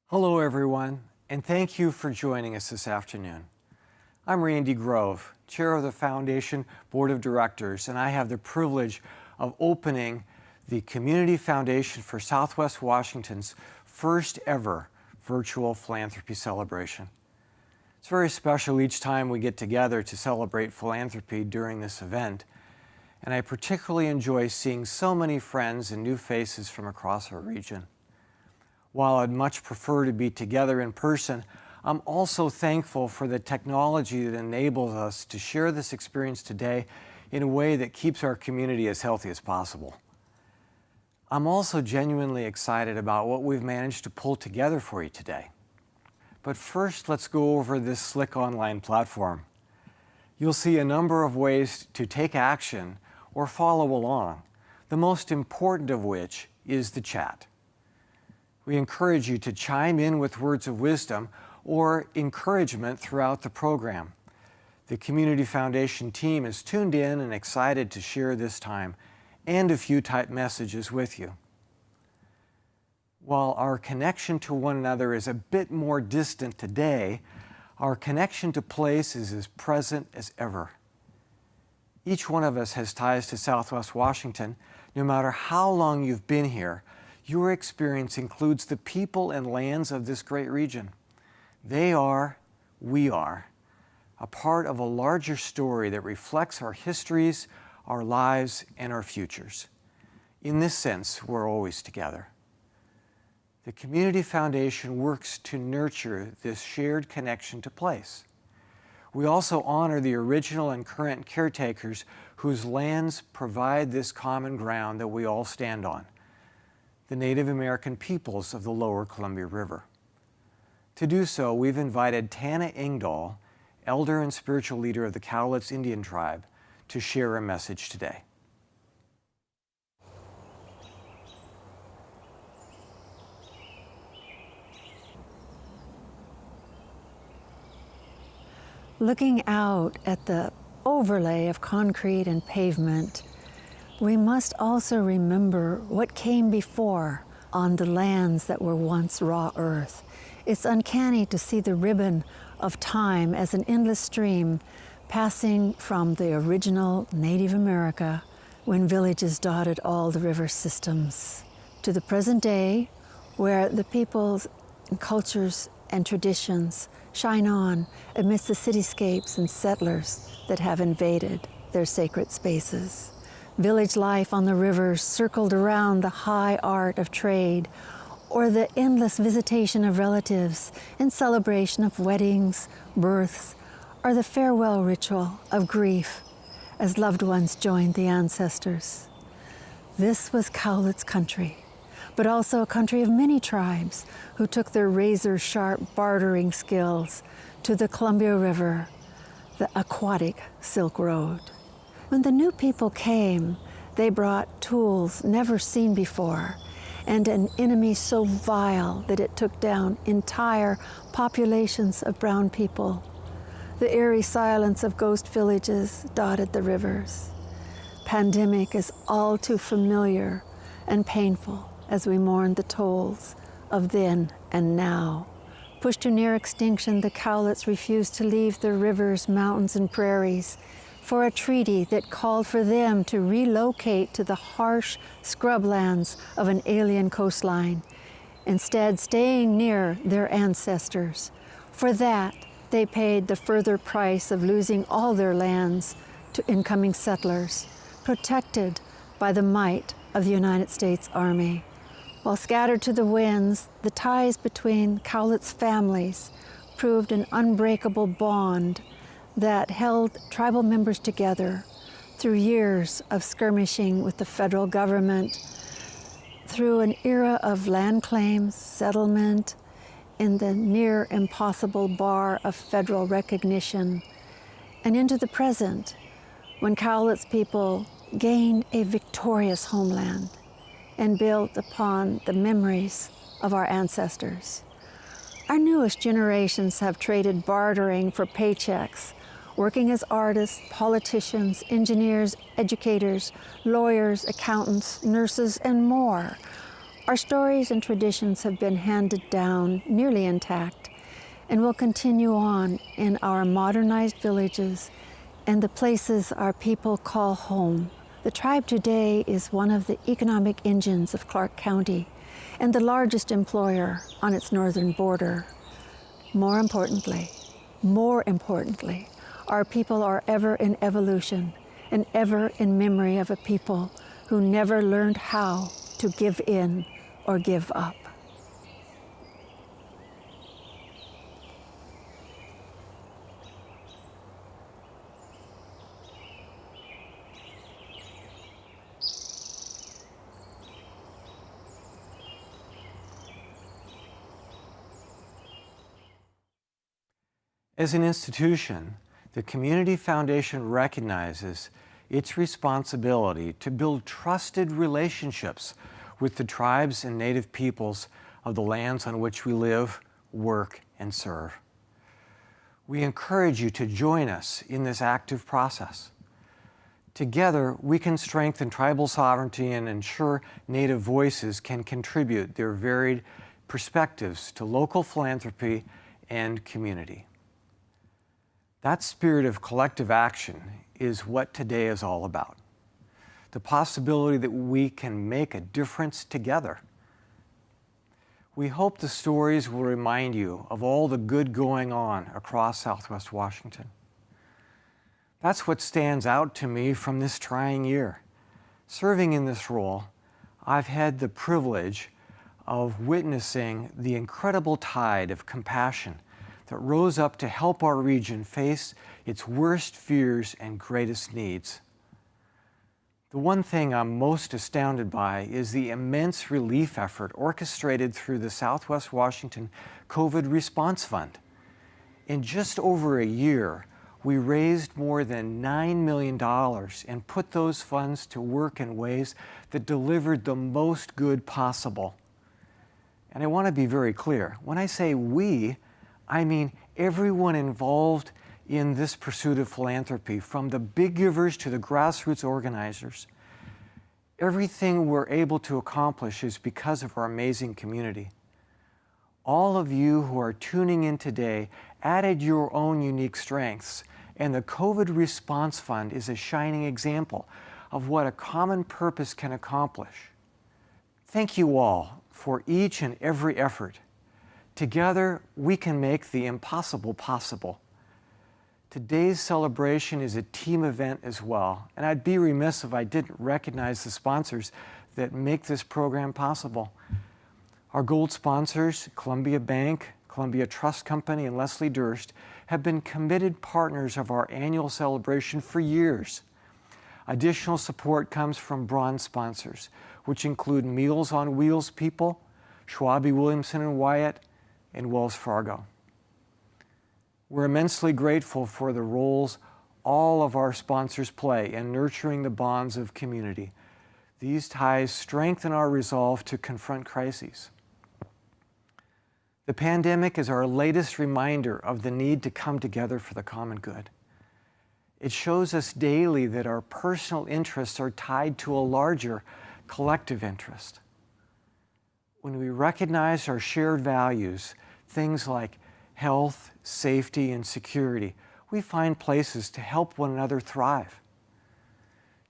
Hello everyone, and thank you for joining us this afternoon. I'm Randall Grove, Chair of the Foundation Board of Directors, and I have the privilege of opening the Community Foundation for Southwest Washington's first ever Virtual Philanthropy Celebration. It's very special each time we get together to celebrate philanthropy during this event, and I particularly enjoy seeing so many friends and new faces from across our region. While I'd much prefer to be together in person, I'm also thankful for the technology that enables us to share this experience today in a way that keeps our community as healthy as possible. I'm also genuinely excited about what we've managed to pull together for you today. But first, let's go over this slick online platform. You'll see a number of ways to take action or follow along, the most important of which is the chat. We encourage you to chime in with words of wisdom or encouragement throughout the program. The Community Foundation team is tuned in and excited to share this time and a few typed messages with you. While our connection to one another is a bit more distant today, our connection to place is as present as ever. Each one of us has ties to Southwest Washington. No matter how long you've been here, your experience includes the people and lands of this great region. They are, we are, a part of a larger story that reflects our histories, our lives, and our futures. In this sense, we're always together. The Community Foundation works to nurture this shared connection to place. We also honor the original and current caretakers whose lands provide this common ground that we all stand on, the Native American peoples of the lower Columbia River. To do so, we've invited Tana Engdahl, elder and spiritual leader of the Cowlitz Indian tribe, to share a message today. Looking out at the overlay of concrete and pavement, we must also remember what came before on the lands that were once raw earth. It's uncanny to see the ribbon of time as an endless stream passing from the original Native America, when villages dotted all the river systems, to the present day, where the peoples and cultures and traditions shine on amidst the cityscapes and settlers that have invaded their sacred spaces. Village life on the rivers circled around the high art of trade, or the endless visitation of relatives in celebration of weddings, births, or the farewell ritual of grief as loved ones joined the ancestors. This was Cowlitz country, but also a country of many tribes who took their razor-sharp bartering skills to the Columbia River, the aquatic Silk Road. When the new people came, they brought tools never seen before and an enemy so vile that it took down entire populations of brown people. The eerie silence of ghost villages dotted the rivers. Pandemic is all too familiar and painful as we mourn the tolls of then and now. Pushed to near extinction, the Cowlitz refused to leave the rivers, mountains, and prairies for a treaty that called for them to relocate to the harsh scrublands of an alien coastline, instead staying near their ancestors. For that, they paid the further price of losing all their lands to incoming settlers, protected by the might of the United States Army. While scattered to the winds, the ties between Cowlitz families proved an unbreakable bond that held tribal members together through years of skirmishing with the federal government, through an era of land claims, settlement, in the near impossible bar of federal recognition, and into the present, when Cowlitz people gained a victorious homeland and built upon the memories of our ancestors. Our newest generations have traded bartering for paychecks, working as artists, politicians, engineers, educators, lawyers, accountants, nurses, and more, Our stories and traditions have been handed down nearly intact and will continue on in our modernized villages and the places our people call home. The tribe today is one of the economic engines of Clark County and the largest employer on its northern border. More importantly, our people are ever in evolution and ever in memory of a people who never learned how to give in or give up. As an institution, the Community Foundation recognizes its responsibility to build trusted relationships with the tribes and native peoples of the lands on which we live, work, and serve. We encourage you to join us in this active process. Together, we can strengthen tribal sovereignty and ensure Native voices can contribute their varied perspectives to local philanthropy and community. That spirit of collective action is what today is all about. The possibility that we can make a difference together. We hope the stories will remind you of all the good going on across Southwest Washington. That's what stands out to me from this trying year. Serving in this role, I've had the privilege of witnessing the incredible tide of compassion that rose up to help our region face its worst fears and greatest needs. The one thing I'm most astounded by is the immense relief effort orchestrated through the Southwest Washington COVID Response Fund. In just over a year, we raised more than $9 million and put those funds to work in ways that delivered the most good possible. And I want to be very clear. When I say we, I mean everyone involved in this pursuit of philanthropy, from the big givers to the grassroots organizers. Everything we're able to accomplish is because of our amazing community. All of you who are tuning in today added your own unique strengths, and the COVID Response Fund is a shining example of what a common purpose can accomplish. Thank you all for each and every effort. Together, we can make the impossible possible. Today's celebration is a team event as well, and I'd be remiss if I didn't recognize the sponsors that make this program possible. Our gold sponsors, Columbia Bank, Columbia Trust Company, and Leslie Durst, have been committed partners of our annual celebration for years. Additional support comes from bronze sponsors, which include Meals on Wheels people, Schwabe Williamson and Wyatt, and Wells Fargo. We're immensely grateful for the roles all of our sponsors play in nurturing the bonds of community. These ties strengthen our resolve to confront crises. The pandemic is our latest reminder of the need to come together for the common good. It shows us daily that our personal interests are tied to a larger collective interest. When we recognize our shared values, things like health, safety, and security, we find places to help one another thrive.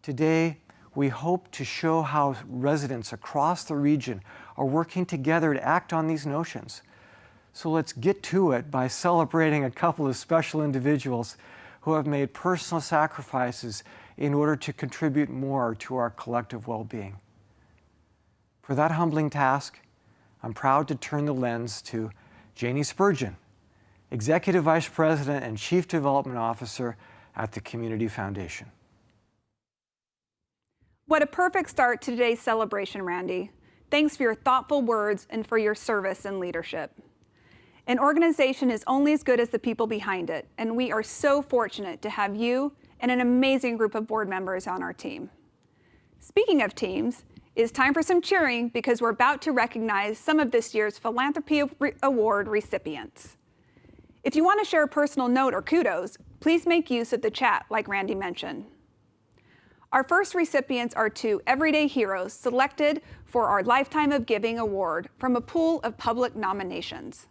Today, we hope to show how residents across the region are working together to act on these notions. So let's get to it by celebrating a couple of special individuals who have made personal sacrifices in order to contribute more to our collective well-being. For that humbling task, I'm proud to turn the lens to Janie Spurgeon, Executive Vice President and Chief Development Officer at the Community Foundation. What a perfect start to today's celebration, Randy. Thanks for your thoughtful words and for your service and leadership. An organization is only as good as the people behind it, and we are so fortunate to have you and an amazing group of board members on our team. Speaking of teams, it's time for some cheering because we're about to recognize some of this year's Philanthropy Award recipients. If you want to share a personal note or kudos, please make use of the chat like Randy mentioned. Our first recipients are two everyday heroes selected for our Lifetime of Giving Award from a pool of public nominations.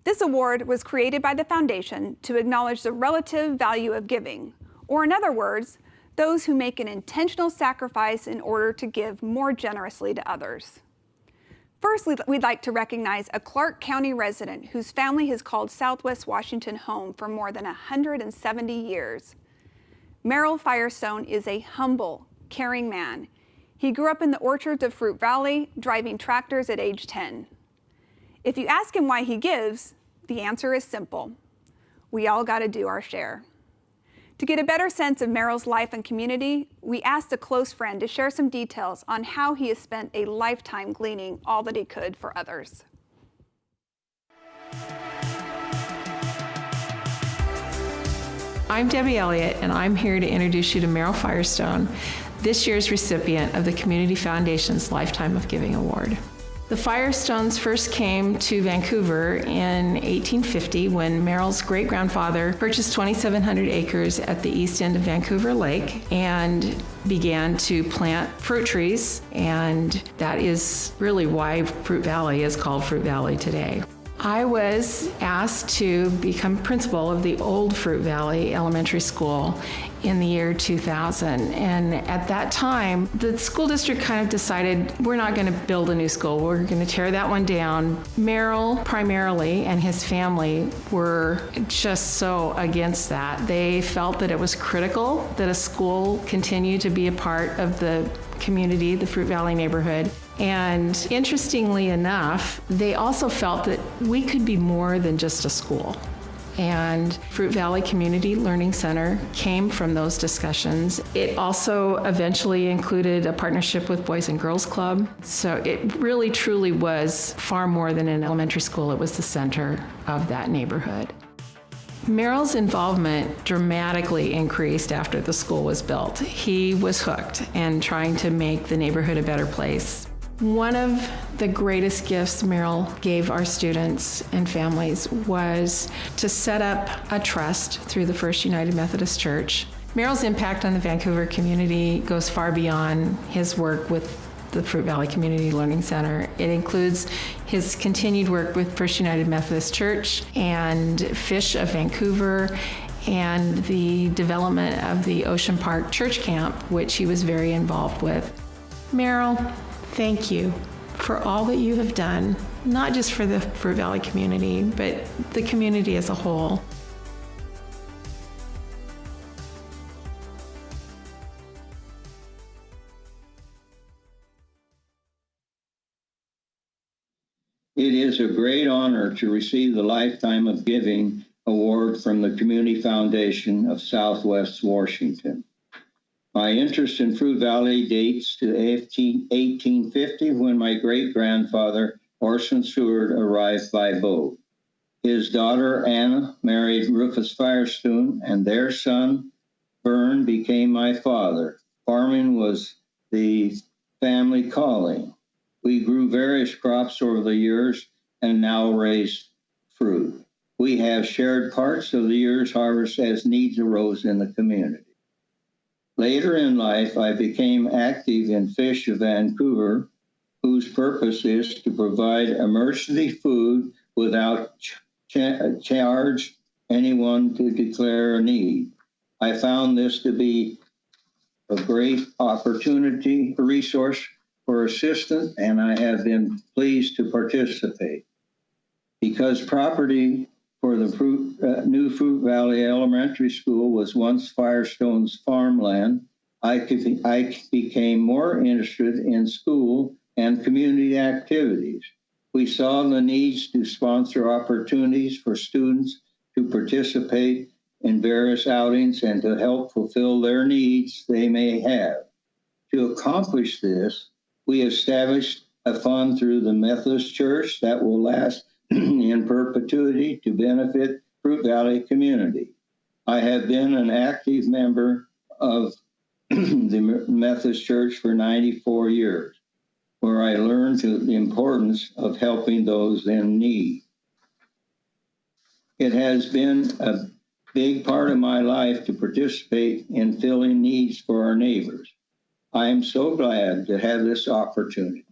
This award was created by the Foundation to acknowledge the relative value of giving, or in other words, those who make an intentional sacrifice in order to give more generously to others. First, we'd like to recognize a Clark County resident whose family has called Southwest Washington home for more than 170 years. Merrill Firestone is a humble, caring man. He grew up in the orchards of Fruit Valley, driving tractors at age 10. If you ask him why he gives, the answer is simple. We all got to do our share. To get a better sense of Merrill's life and community, we asked a close friend to share some details on how he has spent a lifetime gleaning all that he could for others. I'm Debbie Elliott, and I'm here to introduce you to Merrill Firestone, this year's recipient of the Community Foundation's Lifetime of Giving Award. The Firestones first came to Vancouver in 1850 when Merrill's great-grandfather purchased 2,700 acres at the east end of Vancouver Lake and began to plant fruit trees, and that is really why Fruit Valley is called Fruit Valley today. I was asked to become principal of the old Fruit Valley Elementary School in the year 2000. And at that time, the school district kind of decided we're not going to build a new school. We're going to tear that one down. Merrill primarily and his family were just so against that. They felt that it was critical that a school continue to be a part of the community, the Fruit Valley neighborhood. And interestingly enough, they also felt that we could be more than just a school. And Fruit Valley Community Learning Center came from those discussions. It also eventually included a partnership with Boys and Girls Club. So it really truly was far more than an elementary school. It was the center of that neighborhood. Merrill's involvement dramatically increased after the school was built. He was hooked and trying to make the neighborhood a better place. One of the greatest gifts Merrill gave our students and families was to set up a trust through the First United Methodist Church. Merrill's impact on the Vancouver community goes far beyond his work with the Fruit Valley Community Learning Center. It includes his continued work with First United Methodist Church and Fish of Vancouver and the development of the Ocean Park Church Camp, which he was very involved with. Merrill, thank you for all that you have done, not just for the Fruit Valley community, but the community as a whole. It is a great honor to receive the Lifetime of Giving Award from the Community Foundation of Southwest Washington. My interest in Fruit Valley dates to 1850 when my great-grandfather, Orson Seward, arrived by boat. His daughter, Anna, married Rufus Firestone, and their son, Vern, became my father. Farming was the family calling. We grew various crops over the years and now raise fruit. We have shared parts of the year's harvest as needs arose in the community. Later in life, I became active in Fish of Vancouver, whose purpose is to provide emergency food without charge anyone to declare a need. I found this to be a great opportunity, a resource for assistance, and I have been pleased to participate. Because property for the new Fruit Valley Elementary School was once Firestone's farmland, I became more interested in school and community activities. We saw the needs to sponsor opportunities for students to participate in various outings and to help fulfill their needs they may have. To accomplish this, we established a fund through the Methodist Church that will last in perpetuity to benefit Fruit Valley community. I have been an active member of the Methodist Church for 94 years, where I learned the importance of helping those in need. It has been a big part of my life to participate in filling needs for our neighbors. I am so glad to have this opportunity.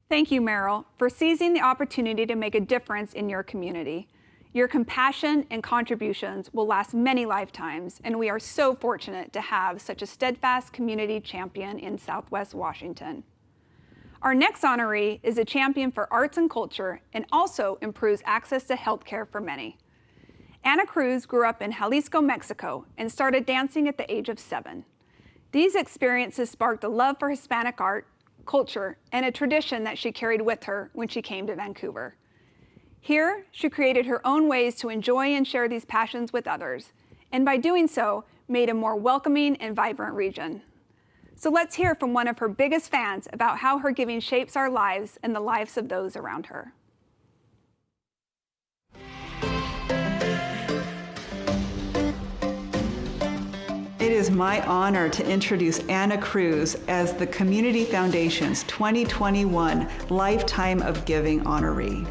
Thank you, Merrill, for seizing the opportunity to make a difference in your community. Your compassion and contributions will last many lifetimes, and we are so fortunate to have such a steadfast community champion in Southwest Washington. Our next honoree is a champion for arts and culture and also improves access to healthcare for many. Ana Cruz grew up in Jalisco, Mexico, and started dancing at the age of 7. These experiences sparked a love for Hispanic art, culture, and a tradition that she carried with her when she came to Vancouver. Here, she created her own ways to enjoy and share these passions with others, and by doing so, made a more welcoming and vibrant region. So let's hear from one of her biggest fans about how her giving shapes our lives and the lives of those around her. It is my honor to introduce Ana Cruz as the Community Foundation's 2021 Lifetime of Giving honoree.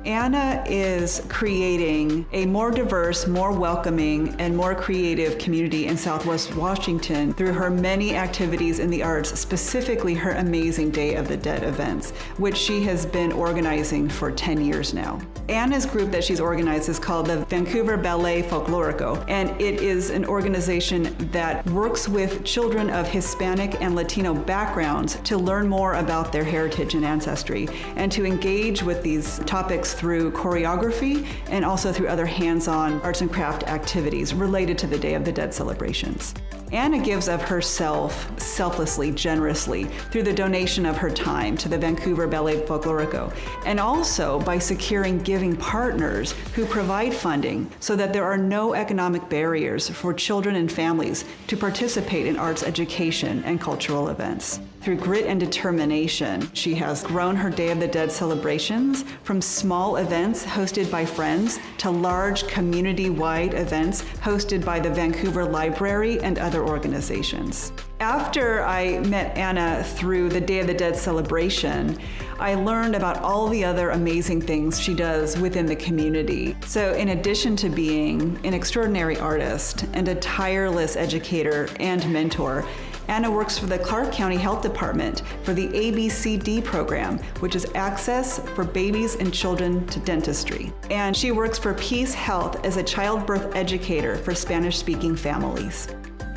Ana is creating a more diverse, more welcoming, and more creative community in Southwest Washington through her many activities in the arts, specifically her amazing Day of the Dead events, which she has been organizing for 10 years now. Ana's group that she's organized is called the Vancouver Ballet Folklorico, and it is an organization that works with children of Hispanic and Latino backgrounds to learn more about their heritage and ancestry, and to engage with these topics through choreography and also through other hands-on arts and craft activities related to the Day of the Dead celebrations. Ana gives of herself selflessly, generously, through the donation of her time to the Vancouver Ballet Folklorico, and also by securing giving partners who provide funding so that there are no economic barriers for children and families to participate in arts education and cultural events. Through grit and determination, she has grown her Day of the Dead celebrations from small events hosted by friends to large community-wide events hosted by the Vancouver Library and other organizations. After I met Ana through the Day of the Dead celebration, I learned about all the other amazing things she does within the community. So in addition to being an extraordinary artist and a tireless educator and mentor, Ana works for the Clark County Health Department for the ABCD program, which is Access for Babies and Children to Dentistry. And she works for Peace Health as a childbirth educator for Spanish-speaking families.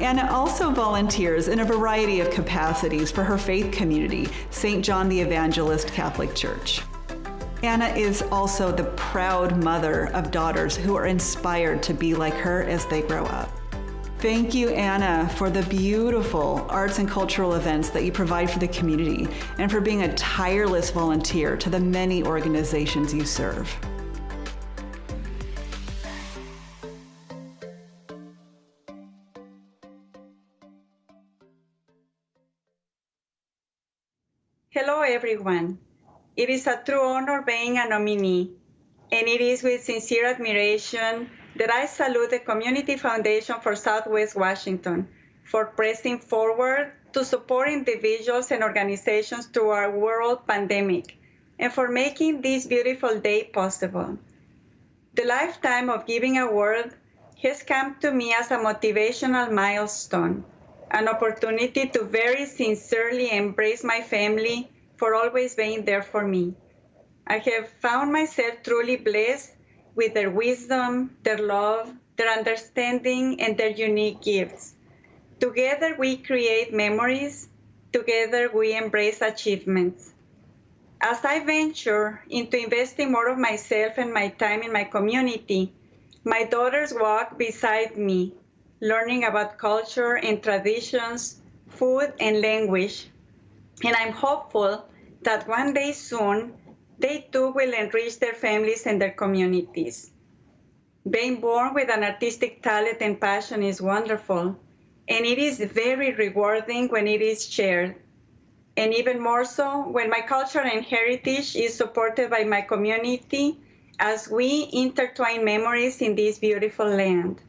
Ana also volunteers in a variety of capacities for her faith community, St. John the Evangelist Catholic Church. Ana is also the proud mother of daughters who are inspired to be like her as they grow up. Thank you, Ana, for the beautiful arts and cultural events that you provide for the community and for being a tireless volunteer to the many organizations you serve. Hello, everyone. It is a true honor being a nominee, and it is with sincere admiration that I salute the Community Foundation for Southwest Washington for pressing forward to support individuals and organizations through our world pandemic and for making this beautiful day possible. The Lifetime of Giving Award has come to me as a motivational milestone, an opportunity to very sincerely embrace my family for always being there for me. I have found myself truly blessed with their wisdom, their love, their understanding, and their unique gifts. Together we create memories. Together we embrace achievements. As I venture into investing more of myself and my time in my community, my daughters walk beside me, learning about culture and traditions, food and language. And I'm hopeful that one day soon, they too will enrich their families and their communities. Being born with an artistic talent and passion is wonderful, and it is very rewarding when it is shared, and even more so when my culture and heritage is supported by my community as we intertwine memories in this beautiful land.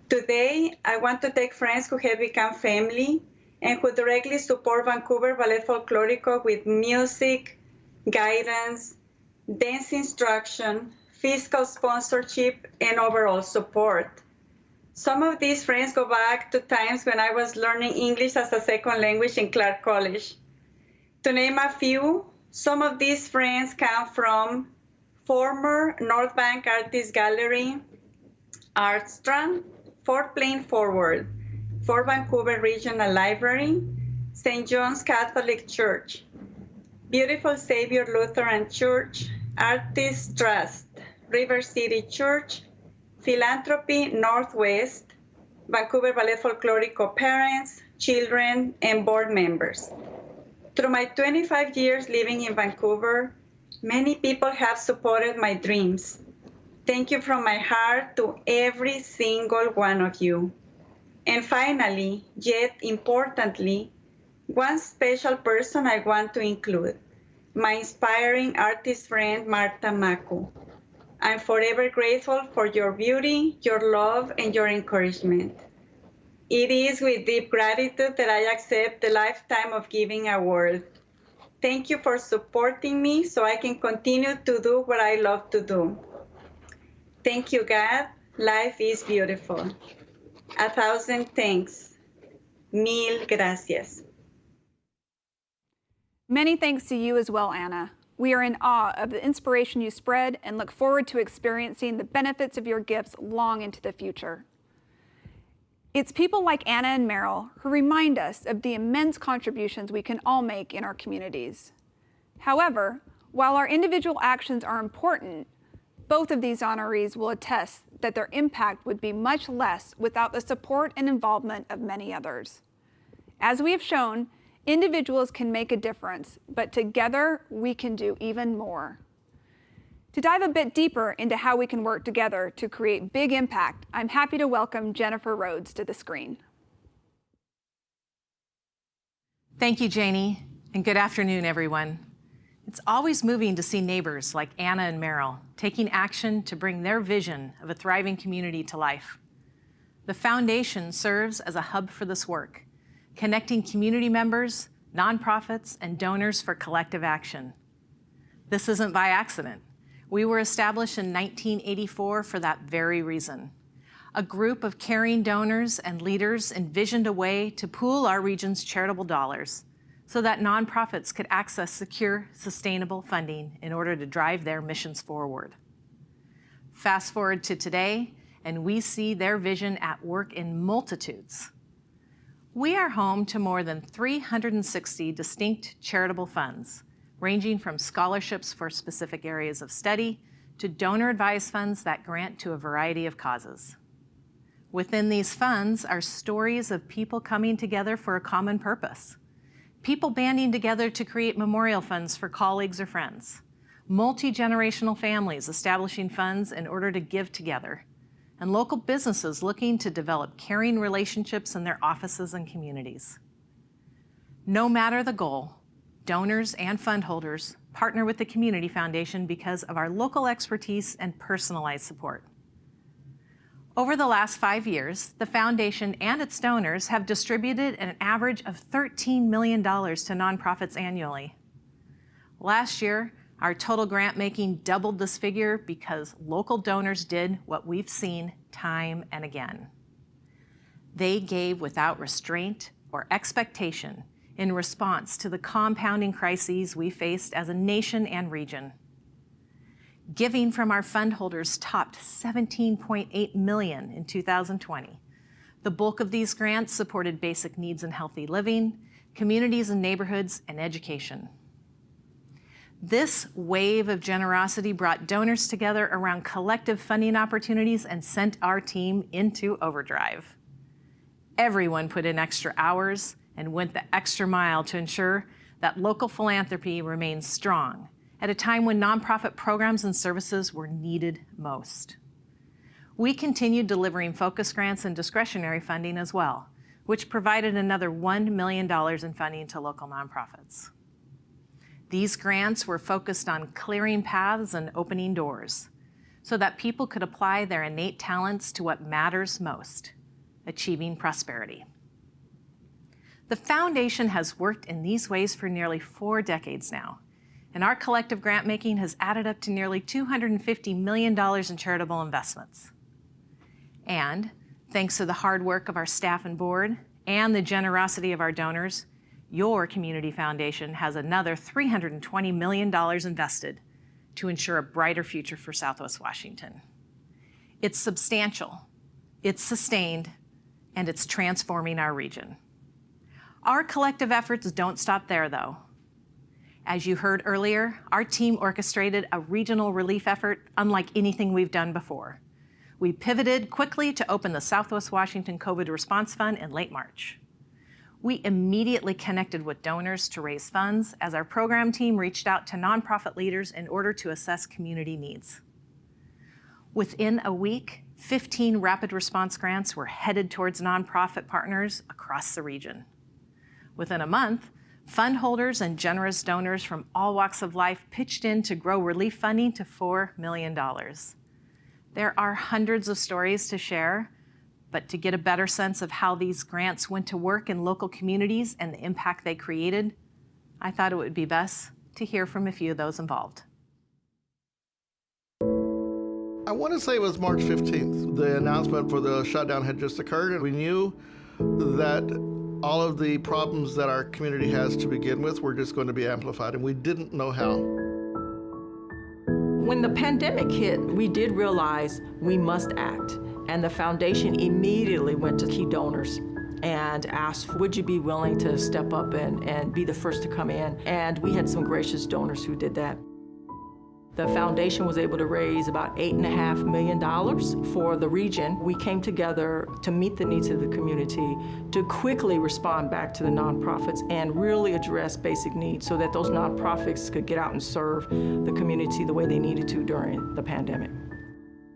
Today, I want to take friends who have become family and who directly support Vancouver Ballet Folklorico with music, guidance, dance instruction, fiscal sponsorship, and overall support. Some of these friends go back to times when I was learning English as a second language in Clark College. To name a few, some of these friends come from former North Bank Artist Gallery, Artstrand, Fort Plain Forward, Fort Vancouver Regional Library, St. John's Catholic Church, Beautiful Savior Lutheran Church, Artists Trust, River City Church, Philanthropy Northwest, Vancouver Ballet Folklorico parents, children, and board members. Through my 25 years living in Vancouver, many people have supported my dreams. Thank you from my heart to every single one of you. And finally, yet importantly, one special person I want to include, my inspiring artist friend, Marta Maku. I'm forever grateful for your beauty, your love, and your encouragement. It is with deep gratitude that I accept the Lifetime of Giving Award. Thank you for supporting me so I can continue to do what I love to do. Thank you, God. Life is beautiful. 1,000 thanks. Mil gracias. Many thanks to you as well, Anna. We are in awe of the inspiration you spread and look forward to experiencing the benefits of your gifts long into the future. It's people like Anna and Meryl who remind us of the immense contributions we can all make in our communities. However, while our individual actions are important, both of these honorees will attest that their impact would be much less without the support and involvement of many others. As we have shown, individuals can make a difference, but together we can do even more. To dive a bit deeper into how we can work together to create big impact, I'm happy to welcome Jennifer Rhoads to the screen. Thank you, Janie, and good afternoon, everyone. It's always moving to see neighbors like Anna and Meryl taking action to bring their vision of a thriving community to life. The foundation serves as a hub for this work, connecting community members, nonprofits, and donors for collective action. This isn't by accident. We were established in 1984 for that very reason. A group of caring donors and leaders envisioned a way to pool our region's charitable dollars so that nonprofits could access secure, sustainable funding in order to drive their missions forward. Fast forward to today, and we see their vision at work in multitudes. We are home to more than 360 distinct charitable funds, ranging from scholarships for specific areas of study to donor-advised funds that grant to a variety of causes. Within these funds are stories of people coming together for a common purpose, people banding together to create memorial funds for colleagues or friends, multi-generational families establishing funds in order to give together, and local businesses looking to develop caring relationships in their offices and communities. No matter the goal, donors and fund holders partner with the Community Foundation because of our local expertise and personalized support. Over the last 5 years, the foundation and its donors have distributed an average of $13 million to nonprofits annually. Last year, our total grant making doubled this figure because local donors did what we've seen time and again. They gave without restraint or expectation in response to the compounding crises we faced as a nation and region. Giving from our fund holders topped $17.8 million in 2020. The bulk of these grants supported basic needs and healthy living, communities and neighborhoods, and education. This wave of generosity brought donors together around collective funding opportunities and sent our team into overdrive. Everyone put in extra hours and went the extra mile to ensure that local philanthropy remains strong at a time when nonprofit programs and services were needed most. We continued delivering focus grants and discretionary funding as well, which provided another $1 million in funding to local nonprofits. These grants were focused on clearing paths and opening doors so that people could apply their innate talents to what matters most, achieving prosperity. The foundation has worked in these ways for nearly 4 decades now, and our collective grant making has added up to nearly $250 million in charitable investments. And thanks to the hard work of our staff and board and the generosity of our donors, your community foundation has another $320 million invested to ensure a brighter future for Southwest Washington. It's substantial, it's sustained, and it's transforming our region. Our collective efforts don't stop there, though. As you heard earlier, our team orchestrated a regional relief effort unlike anything we've done before. We pivoted quickly to open the Southwest Washington COVID Response Fund in late March. We immediately connected with donors to raise funds as our program team reached out to nonprofit leaders in order to assess community needs. Within a week, 15 rapid response grants were headed towards nonprofit partners across the region. Within a month, fund holders and generous donors from all walks of life pitched in to grow relief funding to $4 million. There are hundreds of stories to share, but to get a better sense of how these grants went to work in local communities and the impact they created, I thought it would be best to hear from a few of those involved. I want to say it was March 15th. The announcement for the shutdown had just occurred, and we knew that all of the problems that our community has to begin with were just going to be amplified, and we didn't know how. When the pandemic hit, we did realize we must act. And the foundation immediately went to key donors and asked, would you be willing to step up and be the first to come in? And we had some gracious donors who did that. The foundation was able to raise about $8.5 million for the region. We came together to meet the needs of the community, to quickly respond back to the nonprofits and really address basic needs so that those nonprofits could get out and serve the community the way they needed to during the pandemic.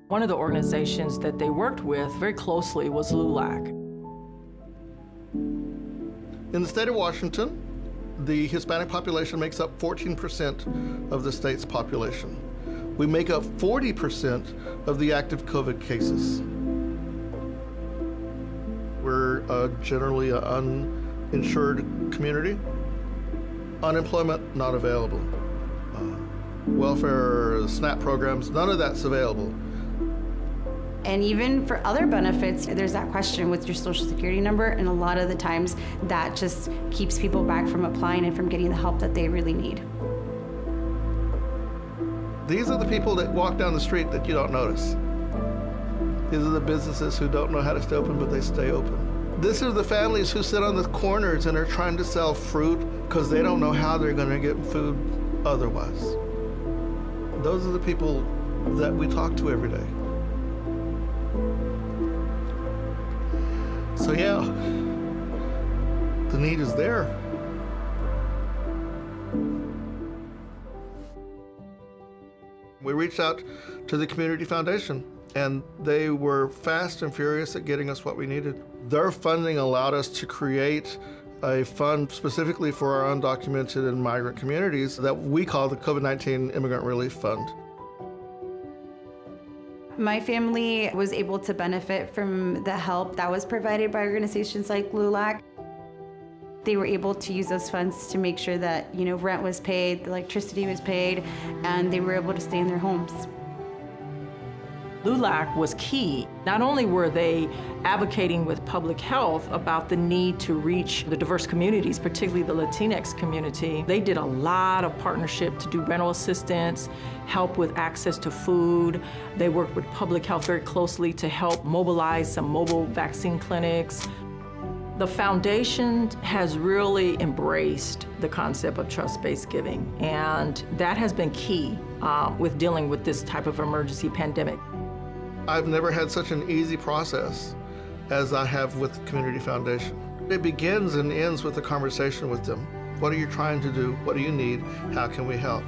One of the organizations that they worked with very closely was LULAC. In the state of Washington, the Hispanic population makes up 14% of the state's population. We make up 40% of the active COVID cases. We're generally an uninsured community. Unemployment, not available. Welfare, SNAP programs, none of that's available. And even for other benefits, there's that question with your social security number, and a lot of the times that just keeps people back from applying and from getting the help that they really need. These are the people that walk down the street that you don't notice. These are the businesses who don't know how to stay open, but they stay open. These are the families who sit on the corners and are trying to sell fruit because they don't know how they're going to get food otherwise. Those are the people that we talk to every day. So yeah, the need is there. We reached out to the Community Foundation, and they were fast and furious at getting us what we needed. Their funding allowed us to create a fund specifically for our undocumented and migrant communities that we call the COVID-19 Immigrant Relief Fund. My family was able to benefit from the help that was provided by organizations like LULAC. They were able to use those funds to make sure that, rent was paid, the electricity was paid, and they were able to stay in their homes. LULAC was key. Not only were they advocating with public health about the need to reach the diverse communities, particularly the Latinx community, they did a lot of partnership to do rental assistance, help with access to food. They worked with public health very closely to help mobilize some mobile vaccine clinics. The foundation has really embraced the concept of trust-based giving, and that has been key with dealing with this type of emergency pandemic. I've never had such an easy process as I have with the Community Foundation. It begins and ends with a conversation with them. What are you trying to do? What do you need? How can we help?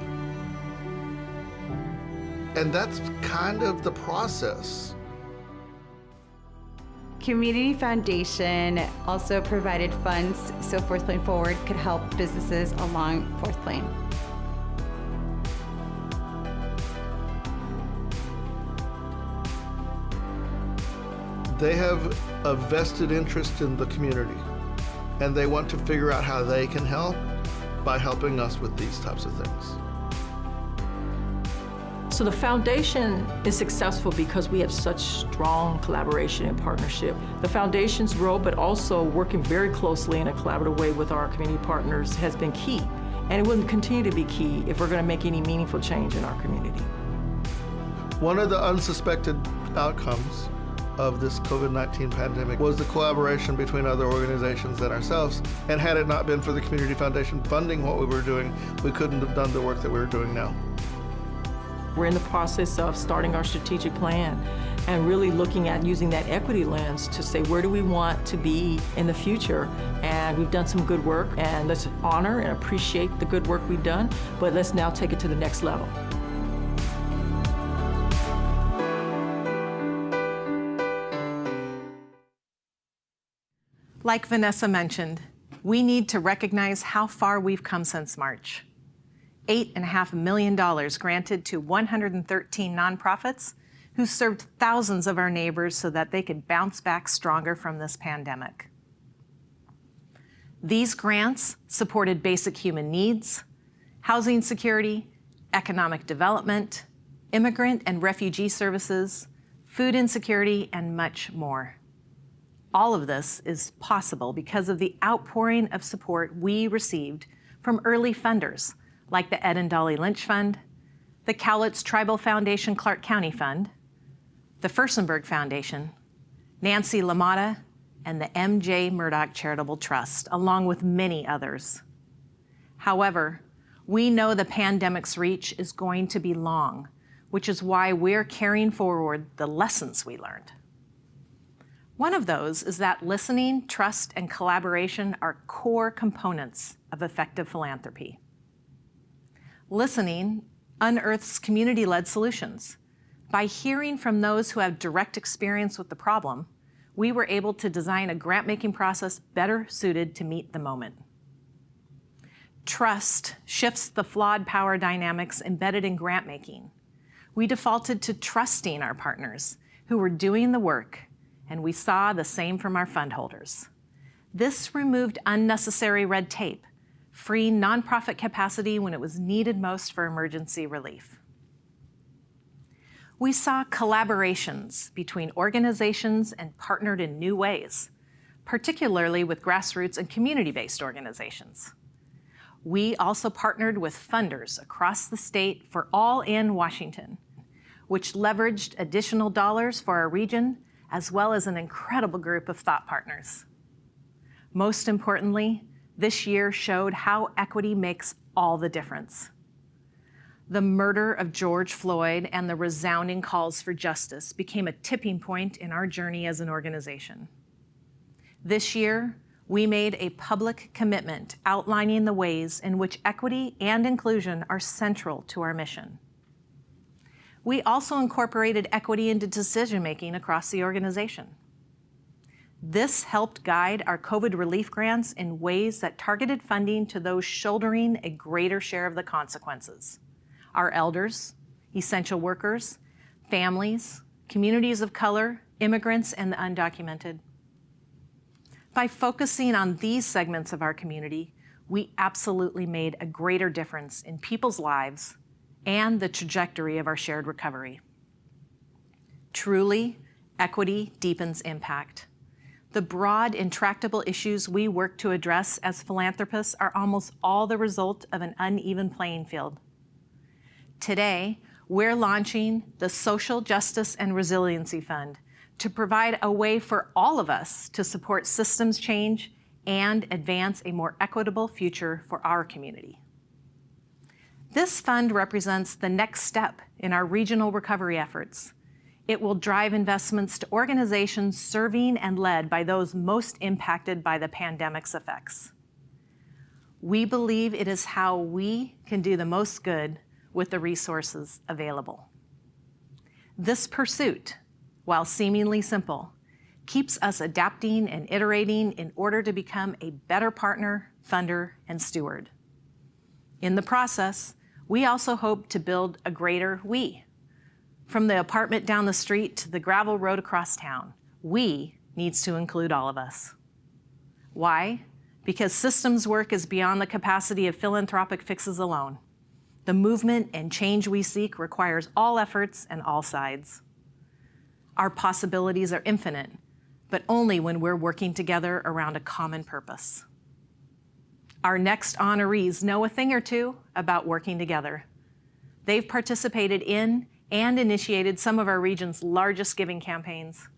And that's kind of the process. Community Foundation also provided funds so Fourth Plane Forward could help businesses along Fourth Plane. They have a vested interest in the community, and they want to figure out how they can help by helping us with these types of things. So the foundation is successful because we have such strong collaboration and partnership. The foundation's role, but also working very closely in a collaborative way with our community partners, has been key. And it will continue to be key if we're going to make any meaningful change in our community. One of the unsuspected outcomes of this COVID-19 pandemic was the collaboration between other organizations and ourselves. And had it not been for the Community Foundation funding what we were doing, we couldn't have done the work that we're doing now. We're in the process of starting our strategic plan and really looking at using that equity lens to say, where do we want to be in the future? And we've done some good work, and let's honor and appreciate the good work we've done, but let's now take it to the next level. Like Vanessa mentioned, we need to recognize how far we've come since March. $8.5 million granted to 113 nonprofits who served thousands of our neighbors so that they could bounce back stronger from this pandemic. These grants supported basic human needs, housing security, economic development, immigrant and refugee services, food insecurity, and much more. All of this is possible because of the outpouring of support we received from early funders like the Ed and Dolly Lynch Fund, the Cowlitz Tribal Foundation Clark County Fund, the Furstenberg Foundation, Nancy LaMotta, and the M.J. Murdoch Charitable Trust, along with many others. However, we know the pandemic's reach is going to be long, which is why we're carrying forward the lessons we learned. One of those is that listening, trust, and collaboration are core components of effective philanthropy. Listening unearths community-led solutions. By hearing from those who have direct experience with the problem, we were able to design a grant-making process better suited to meet the moment. Trust shifts the flawed power dynamics embedded in grant-making. We defaulted to trusting our partners who were doing the work, and we saw the same from our fund holders. This removed unnecessary red tape, freeing nonprofit capacity when it was needed most for emergency relief. We saw collaborations between organizations and partnered in new ways, particularly with grassroots and community-based organizations. We also partnered with funders across the state for All in Washington, which leveraged additional dollars for our region, as well as an incredible group of thought partners. Most importantly, this year showed how equity makes all the difference. The murder of George Floyd and the resounding calls for justice became a tipping point in our journey as an organization. This year, we made a public commitment outlining the ways in which equity and inclusion are central to our mission. We also incorporated equity into decision-making across the organization. This helped guide our COVID relief grants in ways that targeted funding to those shouldering a greater share of the consequences: our elders, essential workers, families, communities of color, immigrants, and the undocumented. By focusing on these segments of our community, we absolutely made a greater difference in people's lives and the trajectory of our shared recovery. Truly, equity deepens impact. The broad, intractable issues we work to address as philanthropists are almost all the result of an uneven playing field. Today, we're launching the Social Justice and Resiliency Fund to provide a way for all of us to support systems change and advance a more equitable future for our community. This fund represents the next step in our regional recovery efforts. It will drive investments to organizations serving and led by those most impacted by the pandemic's effects. We believe it is how we can do the most good with the resources available. This pursuit, while seemingly simple, keeps us adapting and iterating in order to become a better partner, funder, and steward. In the process, we also hope to build a greater we. From the apartment down the street to the gravel road across town, we needs to include all of us. Why? Because systems work is beyond the capacity of philanthropic fixes alone. The movement and change we seek requires all efforts and all sides. Our possibilities are infinite, but only when we're working together around a common purpose. Our next honorees know a thing or two about working together. They've participated in and initiated some of our region's largest giving campaigns.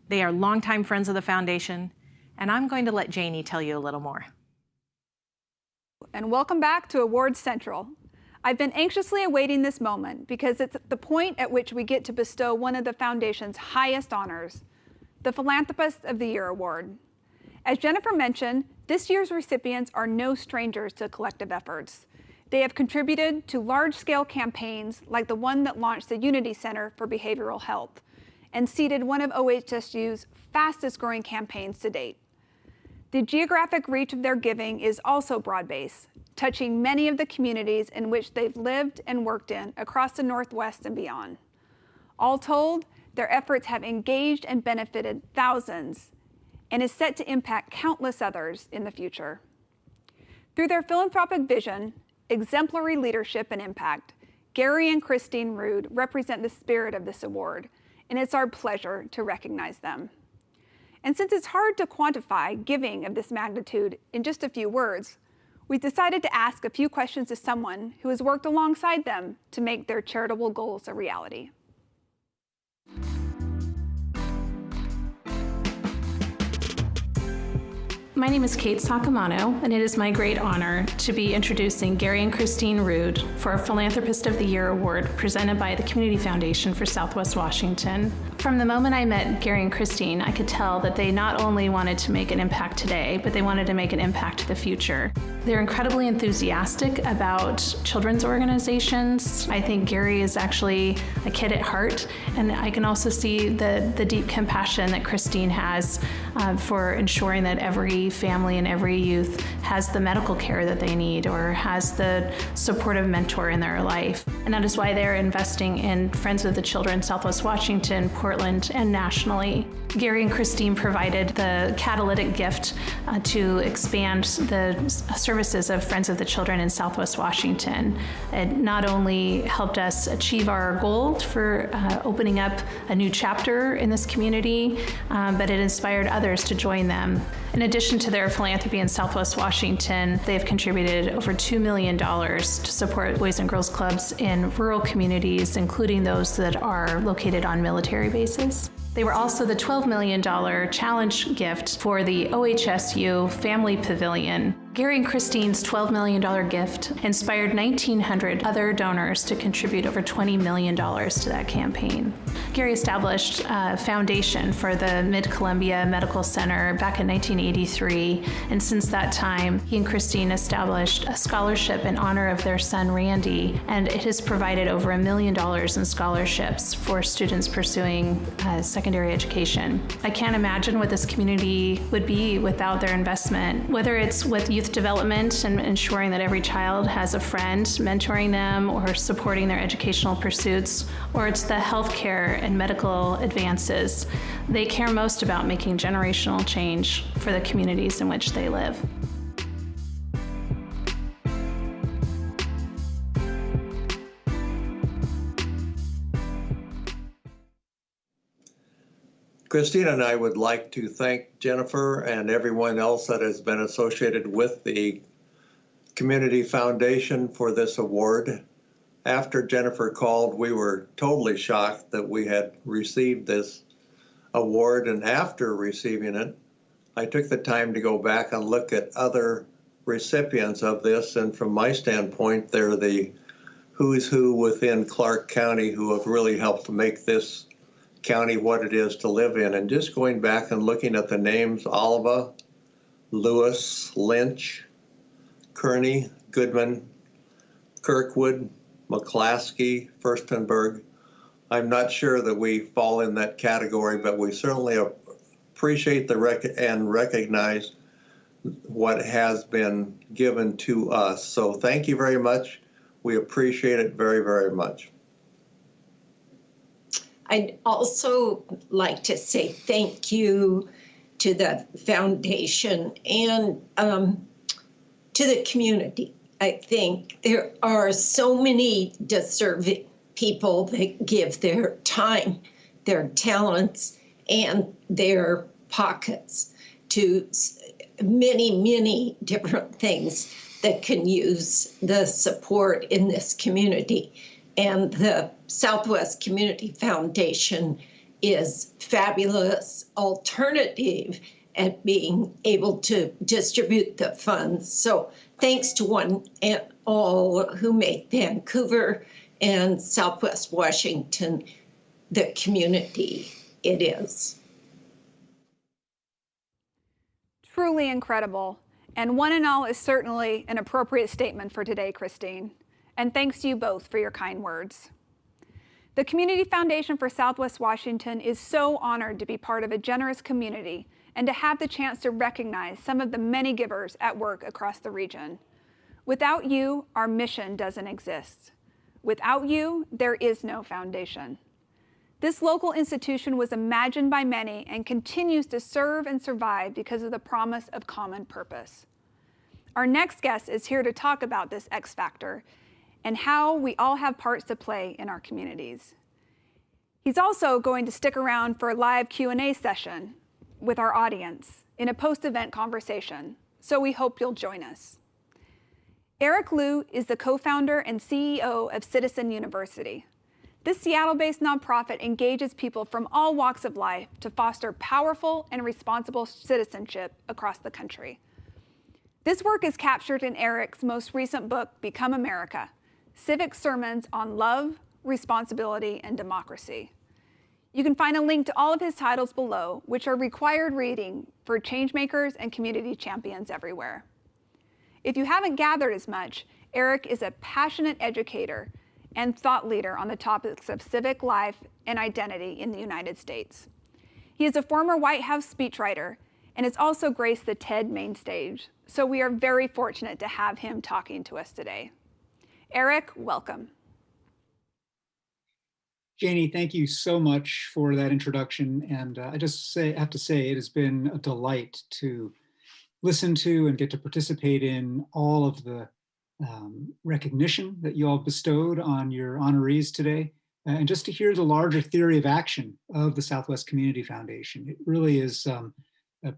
They are longtime friends of the foundation, and I'm going to let Janie tell you a little more. And welcome back to Awards Central. I've been anxiously awaiting this moment because it's the point at which we get to bestow one of the foundation's highest honors, the Philanthropist of the Year Award. As Jennifer mentioned, this year's recipients are no strangers to collective efforts. They have contributed to large-scale campaigns like the one that launched the Unity Center for Behavioral Health and seeded one of OHSU's fastest-growing campaigns to date. The geographic reach of their giving is also broad-based, touching many of the communities in which they've lived and worked in across the Northwest and beyond. All told, their efforts have engaged and benefited thousands and is set to impact countless others in the future. Through their philanthropic vision, exemplary leadership and impact, Gary and Christine Rhoads represent the spirit of this award, and it's our pleasure to recognize them. And since it's hard to quantify giving of this magnitude in just a few words, we've decided to ask a few questions to someone who has worked alongside them to make their charitable goals a reality. My name is Kate Sacamano, and it is my great honor to be introducing Gary and Christine Rhoads for a Philanthropist of the Year Award presented by the Community Foundation for Southwest Washington. From the moment I met Gary and Christine, I could tell that they not only wanted to make an impact today, but they wanted to make an impact to the future. They're incredibly enthusiastic about children's organizations. I think Gary is actually a kid at heart, and I can also see the deep compassion that Christine has for ensuring that every family and every youth has the medical care that they need or has the supportive mentor in their life. And that is why they're investing in Friends of the Children, Southwest Washington, Portland, and nationally. Gary and Christine provided the catalytic gift to expand the services of Friends of the Children in Southwest Washington. It not only helped us achieve our goal for opening up a new chapter in this community, but it inspired others to join them. In addition to their philanthropy in Southwest Washington, they have contributed over $2 million to support Boys and Girls Clubs in rural communities, including those that are located on military bases. They were also the $12 million challenge gift for the OHSU Family Pavilion. Gary and Christine's $12 million gift inspired 1,900 other donors to contribute over $20 million to that campaign. Gary established a foundation for the Mid-Columbia Medical Center back in 1983, and since that time, he and Christine established a scholarship in honor of their son, Randy, and it has provided over $1 million in scholarships for students pursuing secondary education. I can't imagine what this community would be without their investment, whether it's with youth development and ensuring that every child has a friend mentoring them or supporting their educational pursuits, or it's the healthcare and medical advances. They care most about making generational change for the communities in which they live. Christina and I would like to thank Jennifer and everyone else that has been associated with the Community Foundation for this award. After Jennifer called, we were totally shocked that we had received this award, and after receiving it, I took the time to go back and look at other recipients of this, and from my standpoint, they're the who's who within Clark County who have really helped make this county what it is to live in. And just going back and looking at the names, Alva, Lewis, Lynch, Kearney, Goodman, Kirkwood, McClaskey, Furstenberg. I'm not sure that we fall in that category, but we certainly appreciate and recognize what has been given to us. So thank you very much. We appreciate it very, very much. I'd also like to say thank you to the foundation and to the community I think there are so many deserving people that give their time, their talents, and their pockets to many, many different things that can use the support in this community. And the Southwest Community Foundation is fabulous alternative at being able to distribute the funds. So thanks to one and all who make Vancouver and Southwest Washington the community it is. Truly incredible. And one and all is certainly an appropriate statement for today, Christine. And thanks to you both for your kind words. The Community Foundation for Southwest Washington is so honored to be part of a generous community and to have the chance to recognize some of the many givers at work across the region. Without you, our mission doesn't exist. Without you, there is no foundation. This local institution was imagined by many and continues to serve and survive because of the promise of common purpose. Our next guest is here to talk about this X factor and how we all have parts to play in our communities. He's also going to stick around for a live Q&A session with our audience in a post-event conversation, so we hope you'll join us. Eric Liu is the co-founder and CEO of Citizen University. This Seattle-based nonprofit engages people from all walks of life to foster powerful and responsible citizenship across the country. This work is captured in Eric's most recent book, Become America: Civic Sermons on Love, Responsibility, and Democracy. You can find a link to all of his titles below, which are required reading for changemakers and community champions everywhere. If you haven't gathered as much, Eric is a passionate educator and thought leader on the topics of civic life and identity in the United States. He is a former White House speechwriter and has also graced the TED main stage, so we are very fortunate to have him talking to us today. Eric, welcome. Janie, thank you so much for that introduction. And I just have to say, it has been a delight to listen to and get to participate in all of the recognition that you all bestowed on your honorees today, and just to hear the larger theory of action of the Southwest Community Foundation. It really is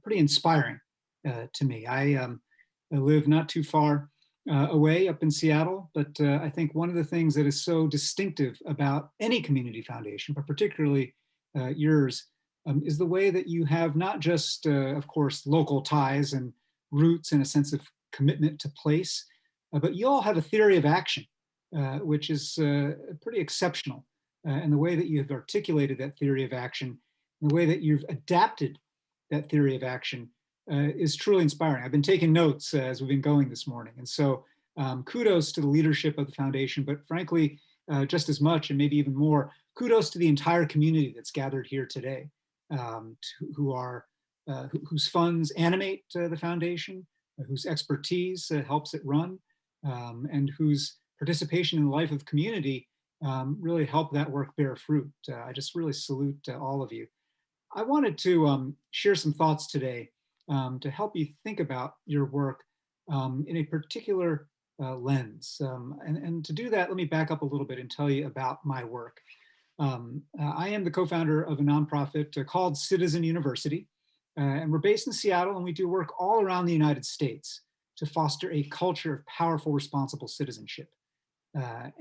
pretty inspiring to me. I live not too far away up in Seattle, but I think one of the things that is so distinctive about any community foundation, but particularly yours, is the way that you have not just, of course, local ties and roots and a sense of commitment to place, but you all have a theory of action, which is pretty exceptional. And the way that you have articulated that theory of action, the way that you've adapted that theory of action is truly inspiring. I've been taking notes as we've been going this morning. And so kudos to the leadership of the foundation, but frankly, just as much and maybe even more, kudos to the entire community that's gathered here today, whose funds animate the foundation, whose expertise helps it run, and whose participation in the life of the community really help that work bear fruit. I just really salute all of you. I wanted to share some thoughts today to help you think about your work in a particular lens. And to do that, let me back up a little bit and tell you about my work. I am the co-founder of a nonprofit called Citizen University, and we're based in Seattle, and we do work all around the United States to foster a culture of powerful, responsible citizenship.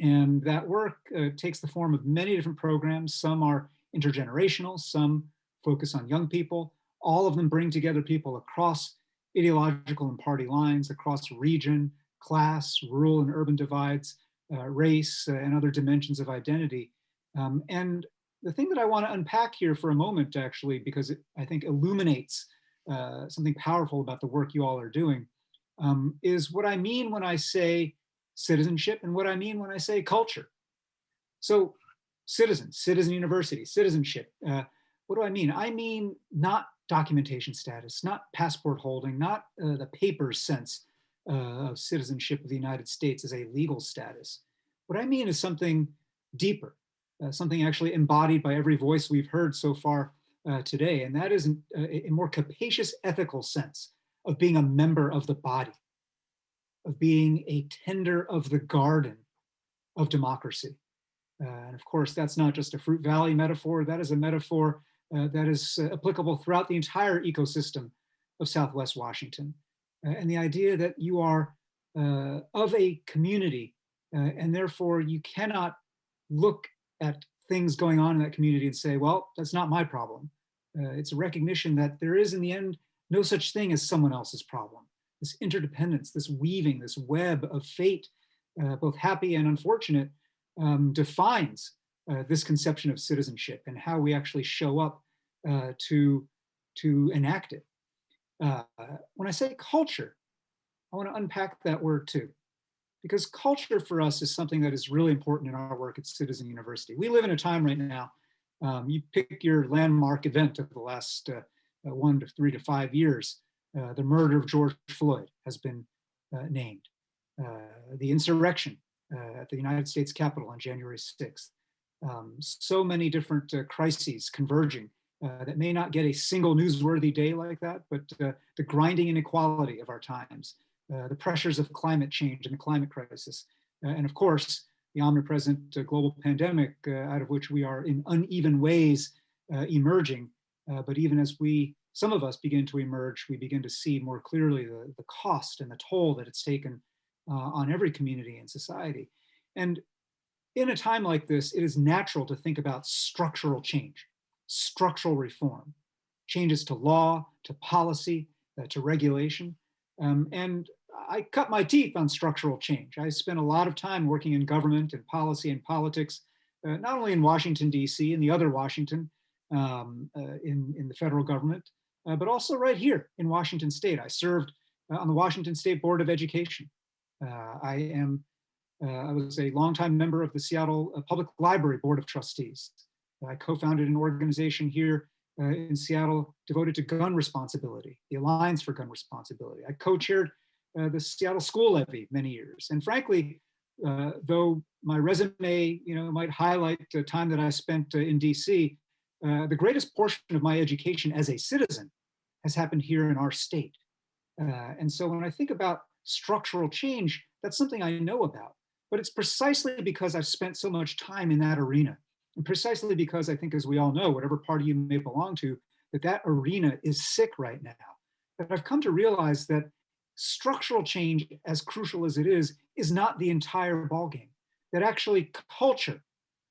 And that work takes the form of many different programs. Some are intergenerational, some focus on young people. All of them bring together people across ideological and party lines, across region, class, rural and urban divides, race, and other dimensions of identity. And the thing that I want to unpack here for a moment, actually, because it, I think, illuminates something powerful about the work you all are doing, is what I mean when I say citizenship and what I mean when I say culture. So Citizen University, citizenship. What do I mean? I mean not documentation status, not passport holding, not the paper sense of citizenship of the United States as a legal status. What I mean is something deeper, something actually embodied by every voice we've heard so far today, and that is a more capacious ethical sense of being a member of the body. of being a tender of the garden of democracy. And of course, that's not just a Fruit Valley metaphor. That is a metaphor that is applicable throughout the entire ecosystem of Southwest Washington. And the idea that you are of a community, and therefore you cannot look at things going on in that community and say, well, that's not my problem. It's a recognition that there is, in the end, no such thing as someone else's problem. This interdependence, this weaving, this web of fate, both happy and unfortunate, defines this conception of citizenship and how we actually show up to enact it. When I say culture, I want to unpack that word too, because culture for us is something that is really important in our work at Citizen University. We live in a time right now, you pick your landmark event of the last 1 to 3 to 5 years, the murder of George Floyd has been named, the insurrection at the United States Capitol on January 6th. So many different crises converging that may not get a single newsworthy day like that, but the grinding inequality of our times, the pressures of climate change and the climate crisis, and of course, the omnipresent global pandemic out of which we are in uneven ways emerging. But even as some of us begin to emerge, we begin to see more clearly the cost and the toll that it's taken on every community and society. And in a time like this, it is natural to think about structural change, structural reform, changes to law, to policy, to regulation. And I cut my teeth on structural change. I spent a lot of time working in government and policy and politics, not only in Washington, D.C. and the other Washington, in the federal government, but also right here in Washington State. I served on the Washington State Board of Education. I was a longtime member of the Seattle Public Library Board of Trustees. I co-founded an organization here in Seattle devoted to gun responsibility, the Alliance for Gun Responsibility. I co-chaired the Seattle School Levy many years. And frankly, though my resume might highlight the time that I spent in DC, the greatest portion of my education as a citizen has happened here in our state. And so when I think about structural change, that's something I know about. But it's precisely because I've spent so much time in that arena. And precisely because I think, as we all know, whatever party you may belong to, that arena is sick right now. But I've come to realize that structural change, as crucial as it is not the entire ballgame. That actually culture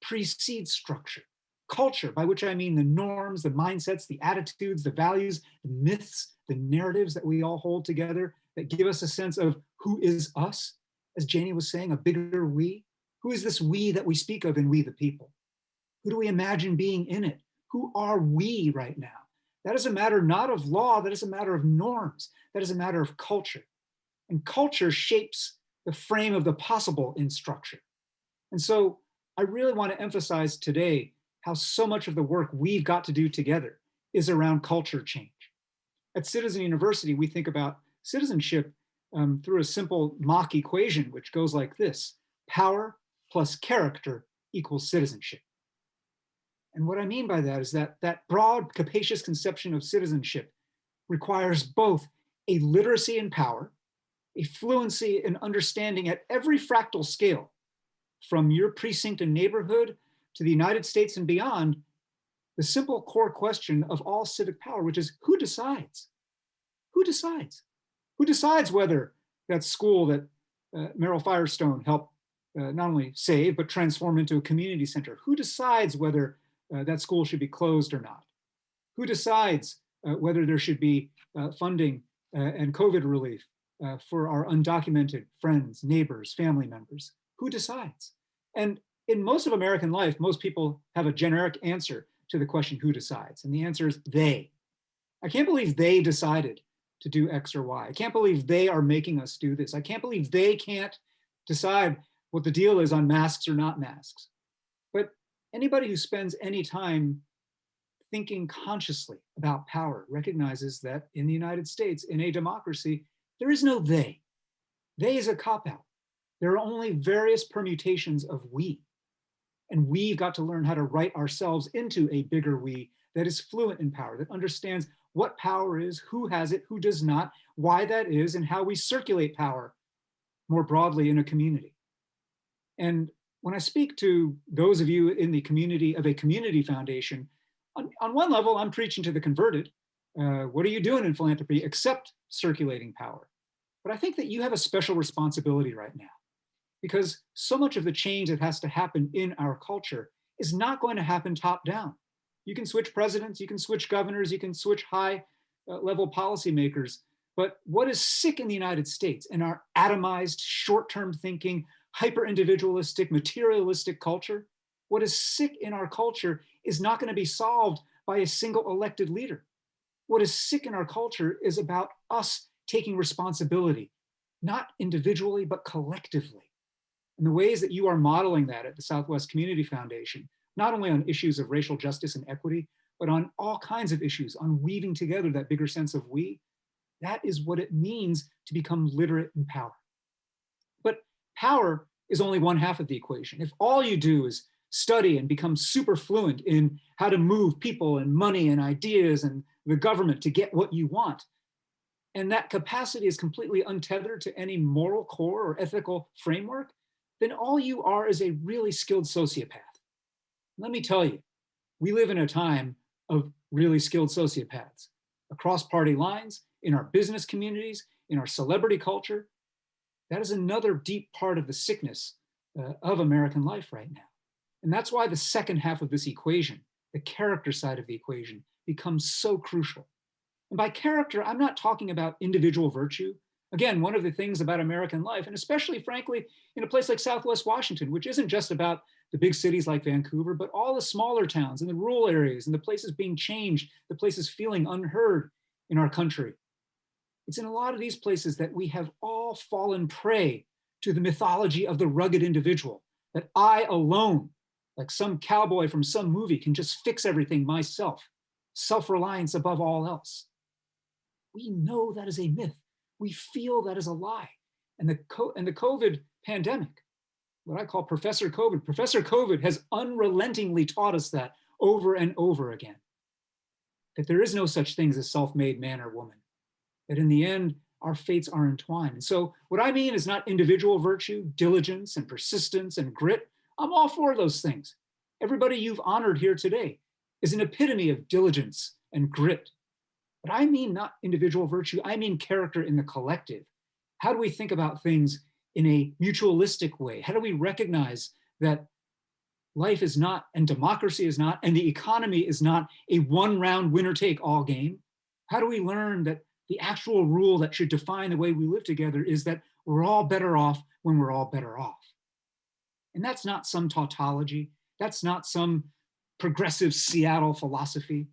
precedes structure. Culture, by which I mean the norms, the mindsets, the attitudes, the values, the myths, the narratives that we all hold together that give us a sense of who is us, as Janie was saying, a bigger we. Who is this we that we speak of in We the People? Who do we imagine being in it? Who are we right now? That is a matter not of law, that is a matter of norms, that is a matter of culture. And culture shapes the frame of the possible in structure. And so I really want to emphasize today how so much of the work we've got to do together is around culture change. At Citizen University, we think about citizenship through a simple Mach equation, which goes like this: power plus character equals citizenship. And what I mean by that is that broad, capacious conception of citizenship requires both a literacy in power, a fluency in understanding at every fractal scale, from your precinct and neighborhood to the United States and beyond, the simple core question of all civic power, which is who decides? Who decides? Who decides whether that school that Merrill Firestone helped not only save, but transform into a community center? Who decides whether that school should be closed or not? Who decides whether there should be funding and COVID relief for our undocumented friends, neighbors, family members? Who decides? And in most of American life, most people have a generic answer to the question, who decides? And the answer is they. I can't believe they decided to do X or Y. I can't believe they are making us do this. I can't believe they can't decide what the deal is on masks or not masks. But anybody who spends any time thinking consciously about power recognizes that in the United States, in a democracy, there is no they. They is a cop-out. There are only various permutations of we. And we've got to learn how to write ourselves into a bigger we that is fluent in power, that understands what power is, who has it, who does not, why that is, and how we circulate power more broadly in a community. And when I speak to those of you in the community of a community foundation, on one level, I'm preaching to the converted. What are you doing in philanthropy except circulating power? But I think that you have a special responsibility right now, because so much of the change that has to happen in our culture is not going to happen top down. You can switch presidents, you can switch governors, you can switch high level policymakers. But what is sick in the United States in our atomized, short-term thinking, hyper-individualistic, materialistic culture, what is sick in our culture is not going to be solved by a single elected leader. What is sick in our culture is about us taking responsibility, not individually, but collectively. And the ways that you are modeling that at the Southwest Community Foundation, not only on issues of racial justice and equity, but on all kinds of issues, on weaving together that bigger sense of we, that is what it means to become literate in power. But power is only one half of the equation. If all you do is study and become super fluent in how to move people and money and ideas and the government to get what you want, and that capacity is completely untethered to any moral core or ethical framework, then all you are is a really skilled sociopath. Let me tell you, we live in a time of really skilled sociopaths across party lines, in our business communities, in our celebrity culture. That is another deep part of the sickness of American life right now. And that's why the second half of this equation, the character side of the equation, becomes so crucial. And by character, I'm not talking about individual virtue. Again, one of the things about American life, and especially, frankly, in a place like Southwest Washington, which isn't just about the big cities like Vancouver, but all the smaller towns and the rural areas and the places being changed, the places feeling unheard in our country. It's in a lot of these places that we have all fallen prey to the mythology of the rugged individual, that I alone, like some cowboy from some movie, can just fix everything myself, self-reliance above all else. We know that is a myth. We feel that is a lie. And the COVID pandemic, what I call Professor COVID has unrelentingly taught us that over and over again, that there is no such thing as a self-made man or woman, that in the end, our fates are entwined. And so what I mean is not individual virtue, diligence and persistence and grit. I'm all for those things. Everybody you've honored here today is an epitome of diligence and grit. But I mean not individual virtue, I mean character in the collective. How do we think about things in a mutualistic way? How do we recognize that life is not, and democracy is not, and the economy is not a one-round winner-take-all game? How do we learn that the actual rule that should define the way we live together is that we're all better off when we're all better off? And that's not some tautology. That's not some progressive Seattle philosophy.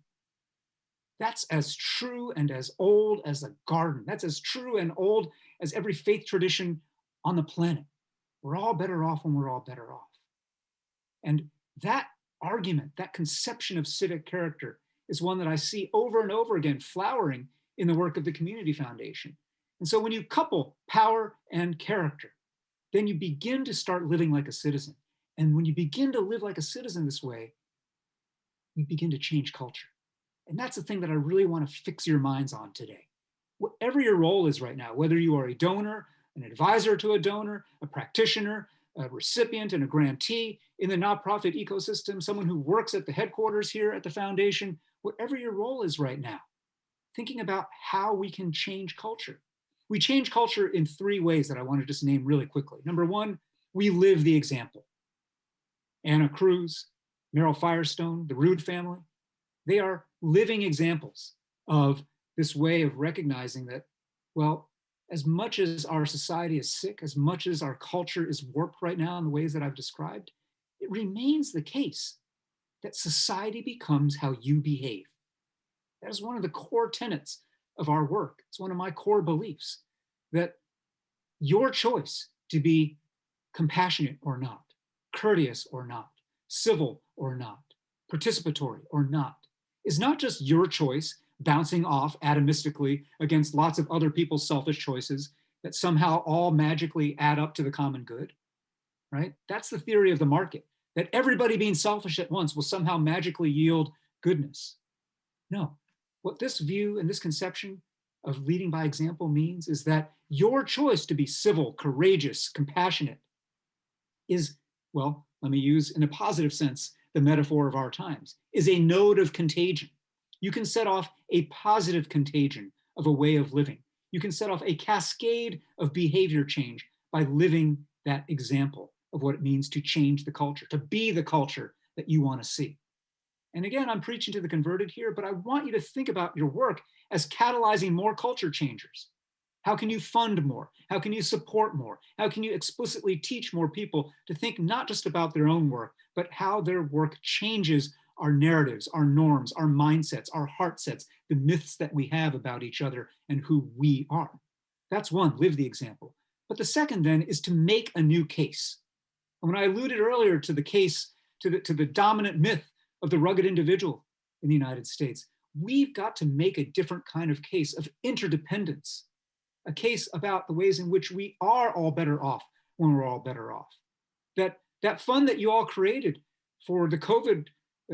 That's as true and as old as the garden. That's as true and old as every faith tradition on the planet. We're all better off when we're all better off. And that argument, that conception of civic character, is one that I see over and over again flowering in the work of the Community Foundation. And so when you couple power and character, then you begin to start living like a citizen. And when you begin to live like a citizen this way, you begin to change culture. And that's the thing that I really want to fix your minds on today. Whatever your role is right now, whether you are a donor, an advisor to a donor, a practitioner, a recipient and a grantee in the nonprofit ecosystem, someone who works at the headquarters here at the foundation, whatever your role is right now, thinking about how we can change culture. We change culture in three ways that I want to just name really quickly. Number one, we live the example. Anna Cruz, Meryl Firestone, the Rhoads family, they are living examples of this way of recognizing that, well, as much as our society is sick, as much as our culture is warped right now in the ways that I've described, it remains the case that society becomes how you behave. That is one of the core tenets of our work. It's one of my core beliefs, that your choice to be compassionate or not, courteous or not, civil or not, participatory or not, is not just your choice bouncing off atomistically against lots of other people's selfish choices that somehow all magically add up to the common good, right? That's the theory of the market, that everybody being selfish at once will somehow magically yield goodness. No, what this view and this conception of leading by example means is that your choice to be civil, courageous, compassionate is, well, let me use in a positive sense the metaphor of our times, is a node of contagion. You can set off a positive contagion of a way of living. You can set off a cascade of behavior change by living that example of what it means to change the culture, to be the culture that you want to see. And again, I'm preaching to the converted here, but I want you to think about your work as catalyzing more culture changers. How can you fund more? How can you support more? How can you explicitly teach more people to think not just about their own work, but how their work changes our narratives, our norms, our mindsets, our heart sets, the myths that we have about each other and who we are? That's one, live the example. But the second then is to make a new case. And when I alluded earlier to the case, to the dominant myth of the rugged individual in the United States, we've got to make a different kind of case of interdependence, a case about the ways in which we are all better off when we're all better off. That fund that you all created for the COVID,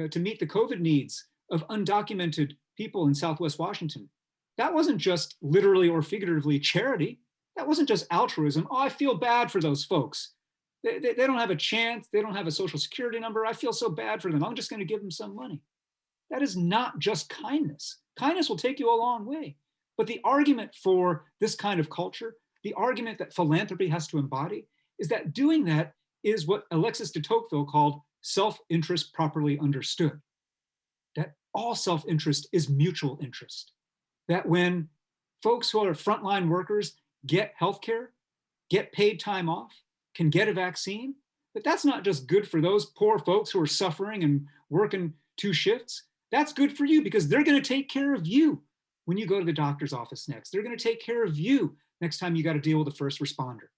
to meet the COVID needs of undocumented people in Southwest Washington, that wasn't just literally or figuratively charity. That wasn't just altruism. Oh, I feel bad for those folks. They don't have a chance. They don't have a social security number. I feel so bad for them. I'm just going to give them some money. That is not just kindness. Kindness will take you a long way. But the argument for this kind of culture, the argument that philanthropy has to embody, is that doing that is what Alexis de Tocqueville called self-interest properly understood. That all self-interest is mutual interest. That when folks who are frontline workers get healthcare, get paid time off, can get a vaccine, but that's not just good for those poor folks who are suffering and working 2 shifts. That's good for you because they're going to take care of you when you go to the doctor's office next. They're going to take care of you next time you got to deal with a first responder.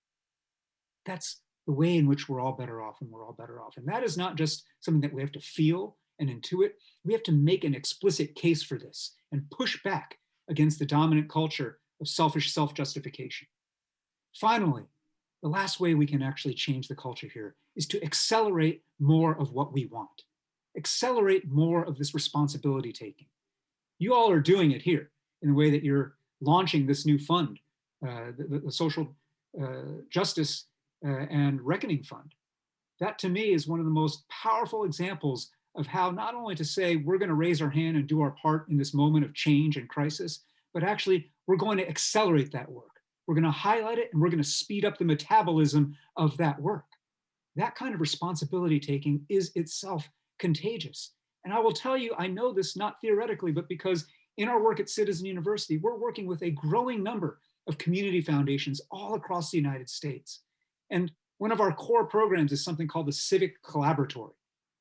That's the way in which we're all better off and we're all better off. And that is not just something that we have to feel and intuit. We have to make an explicit case for this and push back against the dominant culture of selfish self-justification. Finally, the last way we can actually change the culture here is to accelerate more of what we want. Accelerate more of this responsibility taking. You all are doing it here in the way that you're launching this new fund, the Social Justice and Reckoning Fund. That to me is one of the most powerful examples of how not only to say we're going to raise our hand and do our part in this moment of change and crisis, but actually we're going to accelerate that work. We're going to highlight it and we're going to speed up the metabolism of that work. That kind of responsibility taking is itself contagious. And I will tell you, I know this not theoretically, but because in our work at Citizen University, we're working with a growing number of community foundations all across the United States. And one of our core programs is something called the Civic Collaboratory,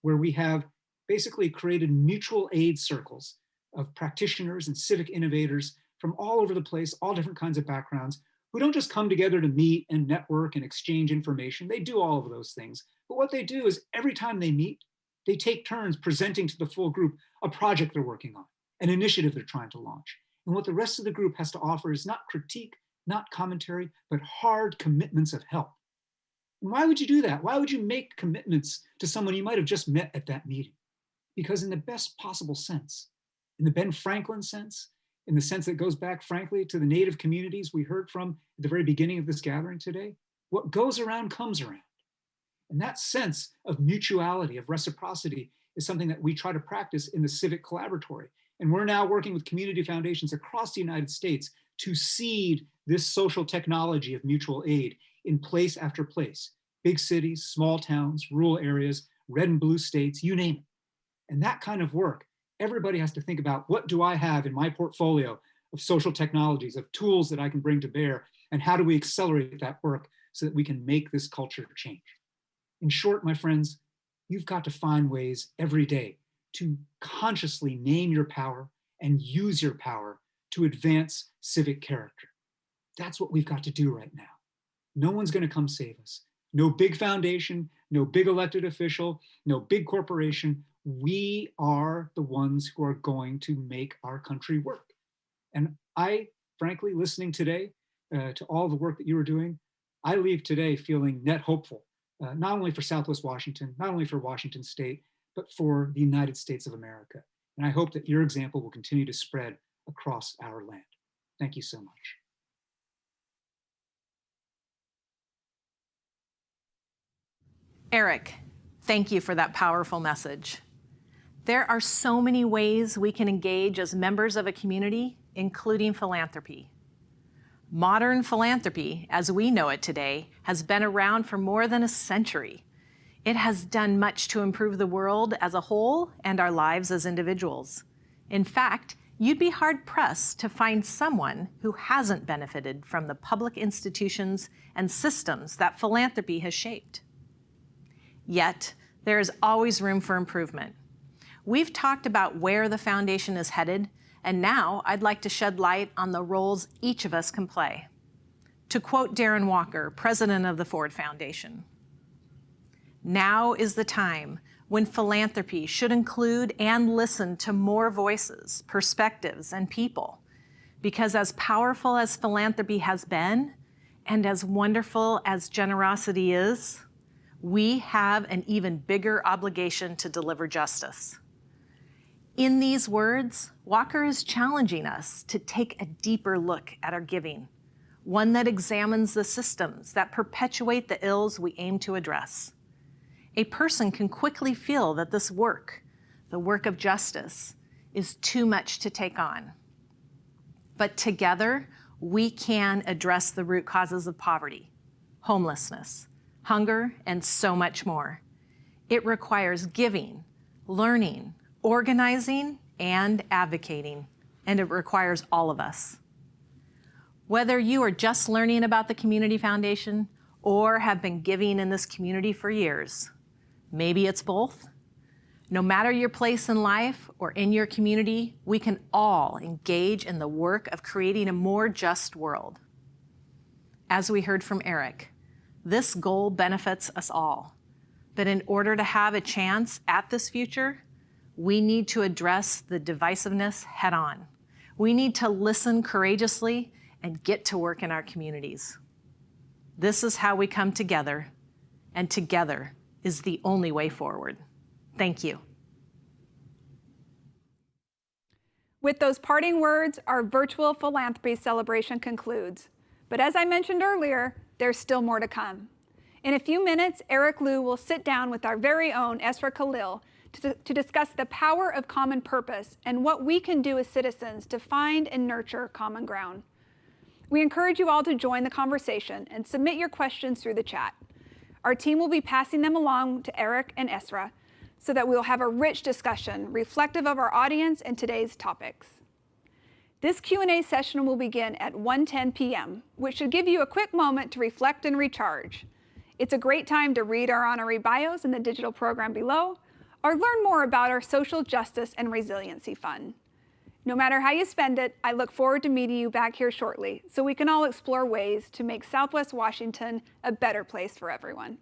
where we have basically created mutual aid circles of practitioners and civic innovators from all over the place, all different kinds of backgrounds, who don't just come together to meet and network and exchange information. They do all of those things. But what they do is every time they meet, they take turns presenting to the full group a project they're working on, an initiative they're trying to launch. And what the rest of the group has to offer is not critique, not commentary, but hard commitments of help. And why would you do that? Why would you make commitments to someone you might have just met at that meeting? Because in the best possible sense, in the Ben Franklin sense, in the sense that goes back, frankly, to the Native communities we heard from at the very beginning of this gathering today, what goes around comes around. And that sense of mutuality, of reciprocity, is something that we try to practice in the Civic Collaboratory. And we're now working with community foundations across the United States to seed this social technology of mutual aid in place after place, big cities, small towns, rural areas, red and blue states, you name it. And that kind of work, everybody has to think about, what do I have in my portfolio of social technologies, of tools that I can bring to bear, and how do we accelerate that work so that we can make this culture change? In short, my friends, you've got to find ways every day to consciously name your power and use your power to advance civic character. That's what we've got to do right now. No one's going to come save us. No big foundation, no big elected official, no big corporation. We are the ones who are going to make our country work. And I, frankly, listening today to all the work that you are doing, I leave today feeling net hopeful, not only for Southwest Washington, not only for Washington State, but for the United States of America. And I hope that your example will continue to spread across our land. Thank you so much. Eric, thank you for that powerful message. There are so many ways we can engage as members of a community, including philanthropy. Modern philanthropy, as we know it today, has been around for more than a century. It has done much to improve the world as a whole and our lives as individuals. In fact, you'd be hard-pressed to find someone who hasn't benefited from the public institutions and systems that philanthropy has shaped. Yet, there is always room for improvement. We've talked about where the foundation is headed, and now I'd like to shed light on the roles each of us can play. To quote Darren Walker, president of the Ford Foundation, "Now is the time when philanthropy should include and listen to more voices, perspectives, and people. Because as powerful as philanthropy has been, and as wonderful as generosity is, we have an even bigger obligation to deliver justice." In these words, Walker is challenging us to take a deeper look at our giving, one that examines the systems that perpetuate the ills we aim to address. A person can quickly feel that this work, the work of justice, is too much to take on. But together, we can address the root causes of poverty, homelessness, hunger, and so much more. It requires giving, learning, organizing, and advocating, and it requires all of us. Whether you are just learning about the Community Foundation or have been giving in this community for years, maybe it's both. No matter your place in life or in your community, we can all engage in the work of creating a more just world. As we heard from Eric, this goal benefits us all. But in order to have a chance at this future, we need to address the divisiveness head on. We need to listen courageously and get to work in our communities. This is how we come together, and together is the only way forward. Thank you. With those parting words, our virtual philanthropy celebration concludes. But as I mentioned earlier, there's still more to come. In a few minutes, Eric Liu will sit down with our very own Esra Khalil to discuss the power of common purpose and what we can do as citizens to find and nurture common ground. We encourage you all to join the conversation and submit your questions through the chat. Our team will be passing them along to Eric and Esra so that we'll have a rich discussion reflective of our audience and today's topics. This Q&A session will begin at 1:10 p.m., which should give you a quick moment to reflect and recharge. It's a great time to read our honoree bios in the digital program below, or learn more about our Social Justice and Resiliency Fund. No matter how you spend it, I look forward to meeting you back here shortly so we can all explore ways to make Southwest Washington a better place for everyone.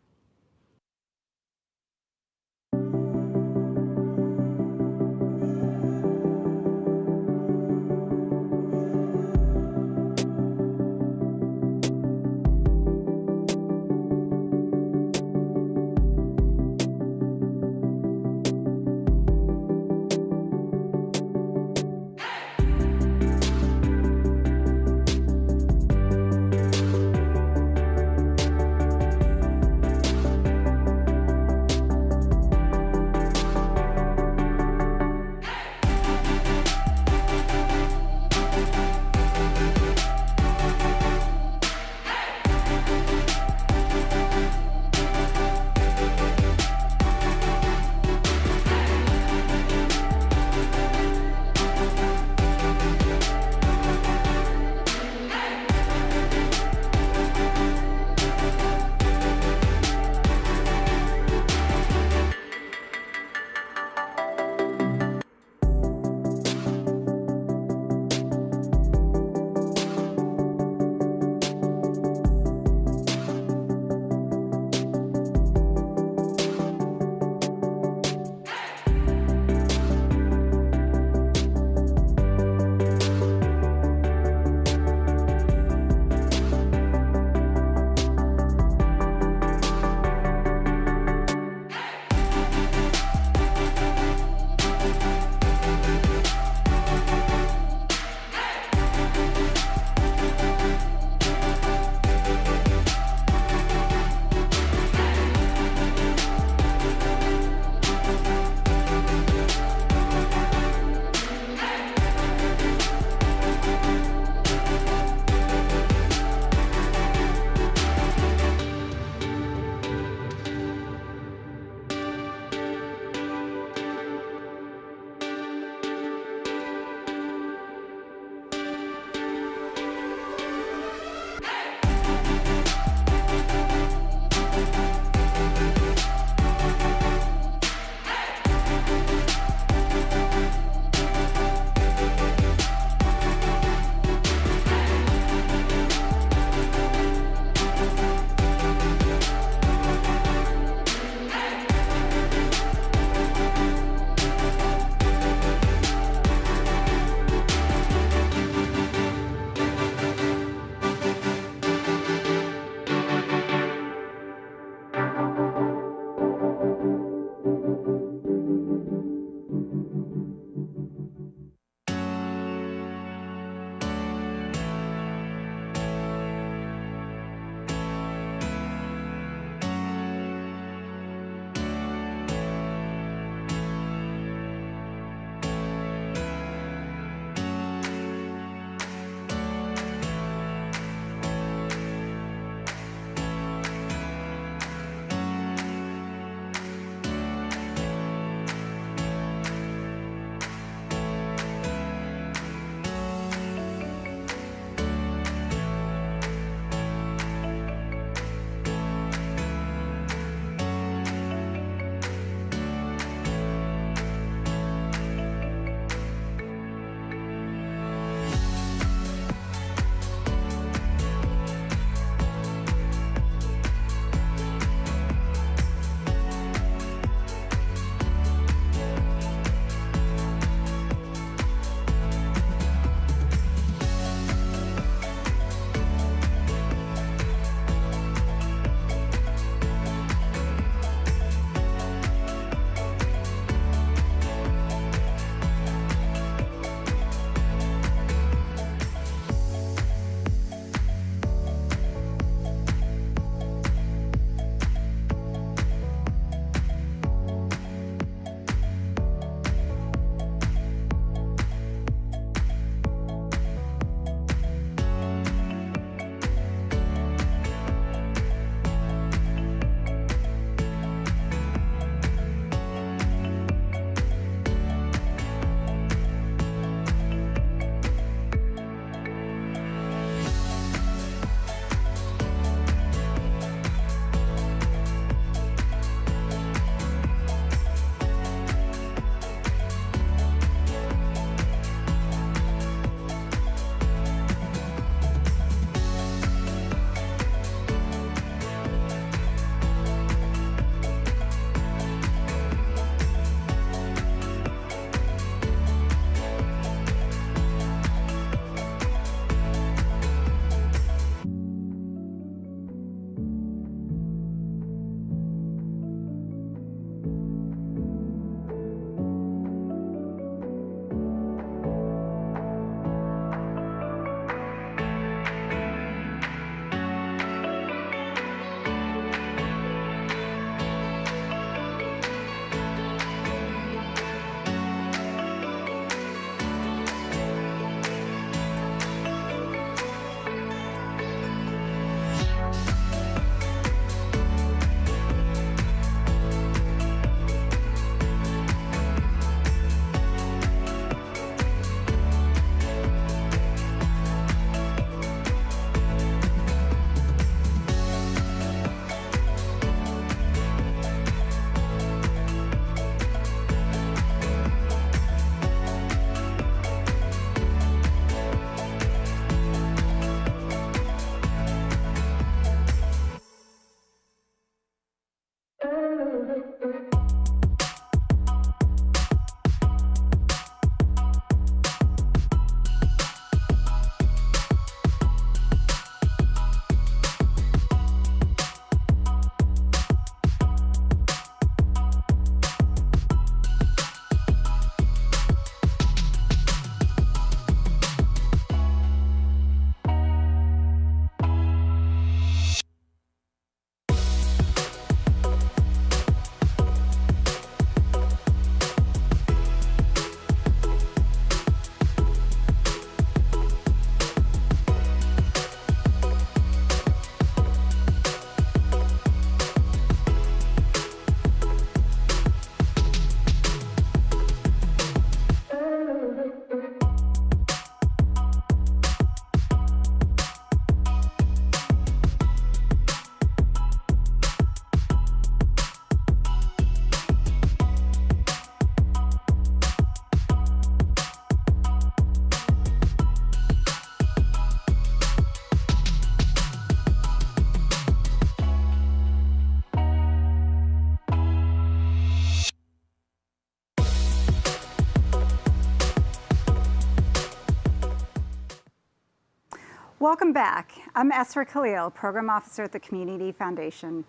Welcome back. I'm Esra Khalil, Program Officer at the Community Foundation,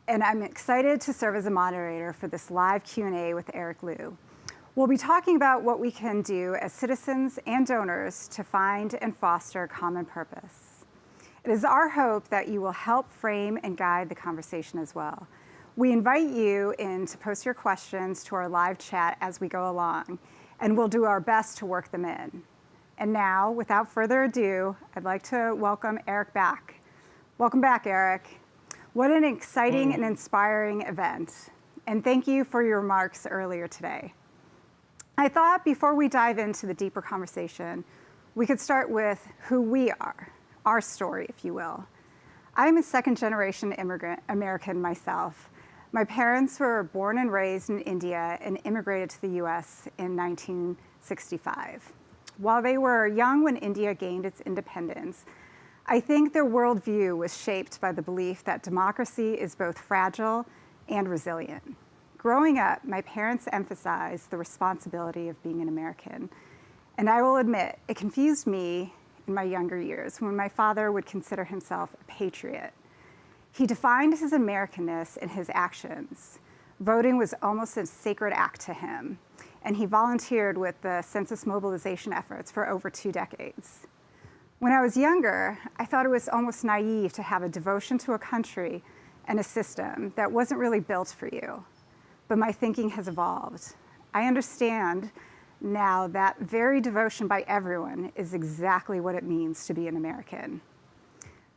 and I'm excited to serve as a moderator for this live Q&A with Eric Liu. We'll be talking about what we can do as citizens and donors to find and foster common purpose. It is our hope that you will help frame and guide the conversation as well. We invite you in to post your questions to our live chat as we go along, and we'll do our best to work them in. And now, without further ado, I'd like to welcome Eric back. Welcome back, Eric. What an exciting and inspiring event. And thank you for your remarks earlier today. I thought before we dive into the deeper conversation, we could start with who we are, our story, if you will. I'm a second-generation American myself. My parents were born and raised in India and immigrated to the US in 1965. While they were young when India gained its independence, I think their worldview was shaped by the belief that democracy is both fragile and resilient. Growing up, my parents emphasized the responsibility of being an American. And I will admit, it confused me in my younger years when my father would consider himself a patriot. He defined his Americanness in his actions. Voting was almost a sacred act to him, and he volunteered with the census mobilization efforts for over 2 decades. When I was younger, I thought it was almost naive to have a devotion to a country and a system that wasn't really built for you. But my thinking has evolved. I understand now that very devotion by everyone is exactly what it means to be an American.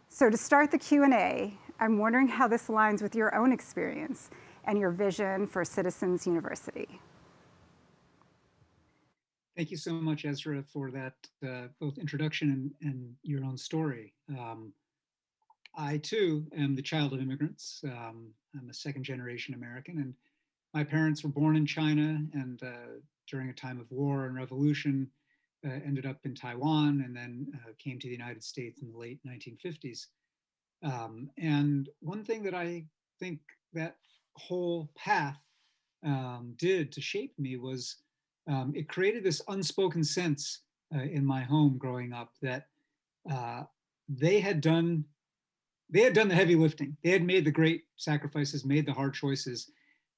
So to start the Q&A, I'm wondering how this aligns with your own experience and your vision for Citizens University. Thank you so much, Ezra, for that both introduction and your own story. I too am the child of immigrants. I'm a second-generation American, and my parents were born in China, and during a time of war and revolution, ended up in Taiwan, and then came to the United States in the late 1950s. And one thing that I think that whole path did to shape me was it created this unspoken sense in my home growing up that they had done the heavy lifting. They had made the great sacrifices, made the hard choices.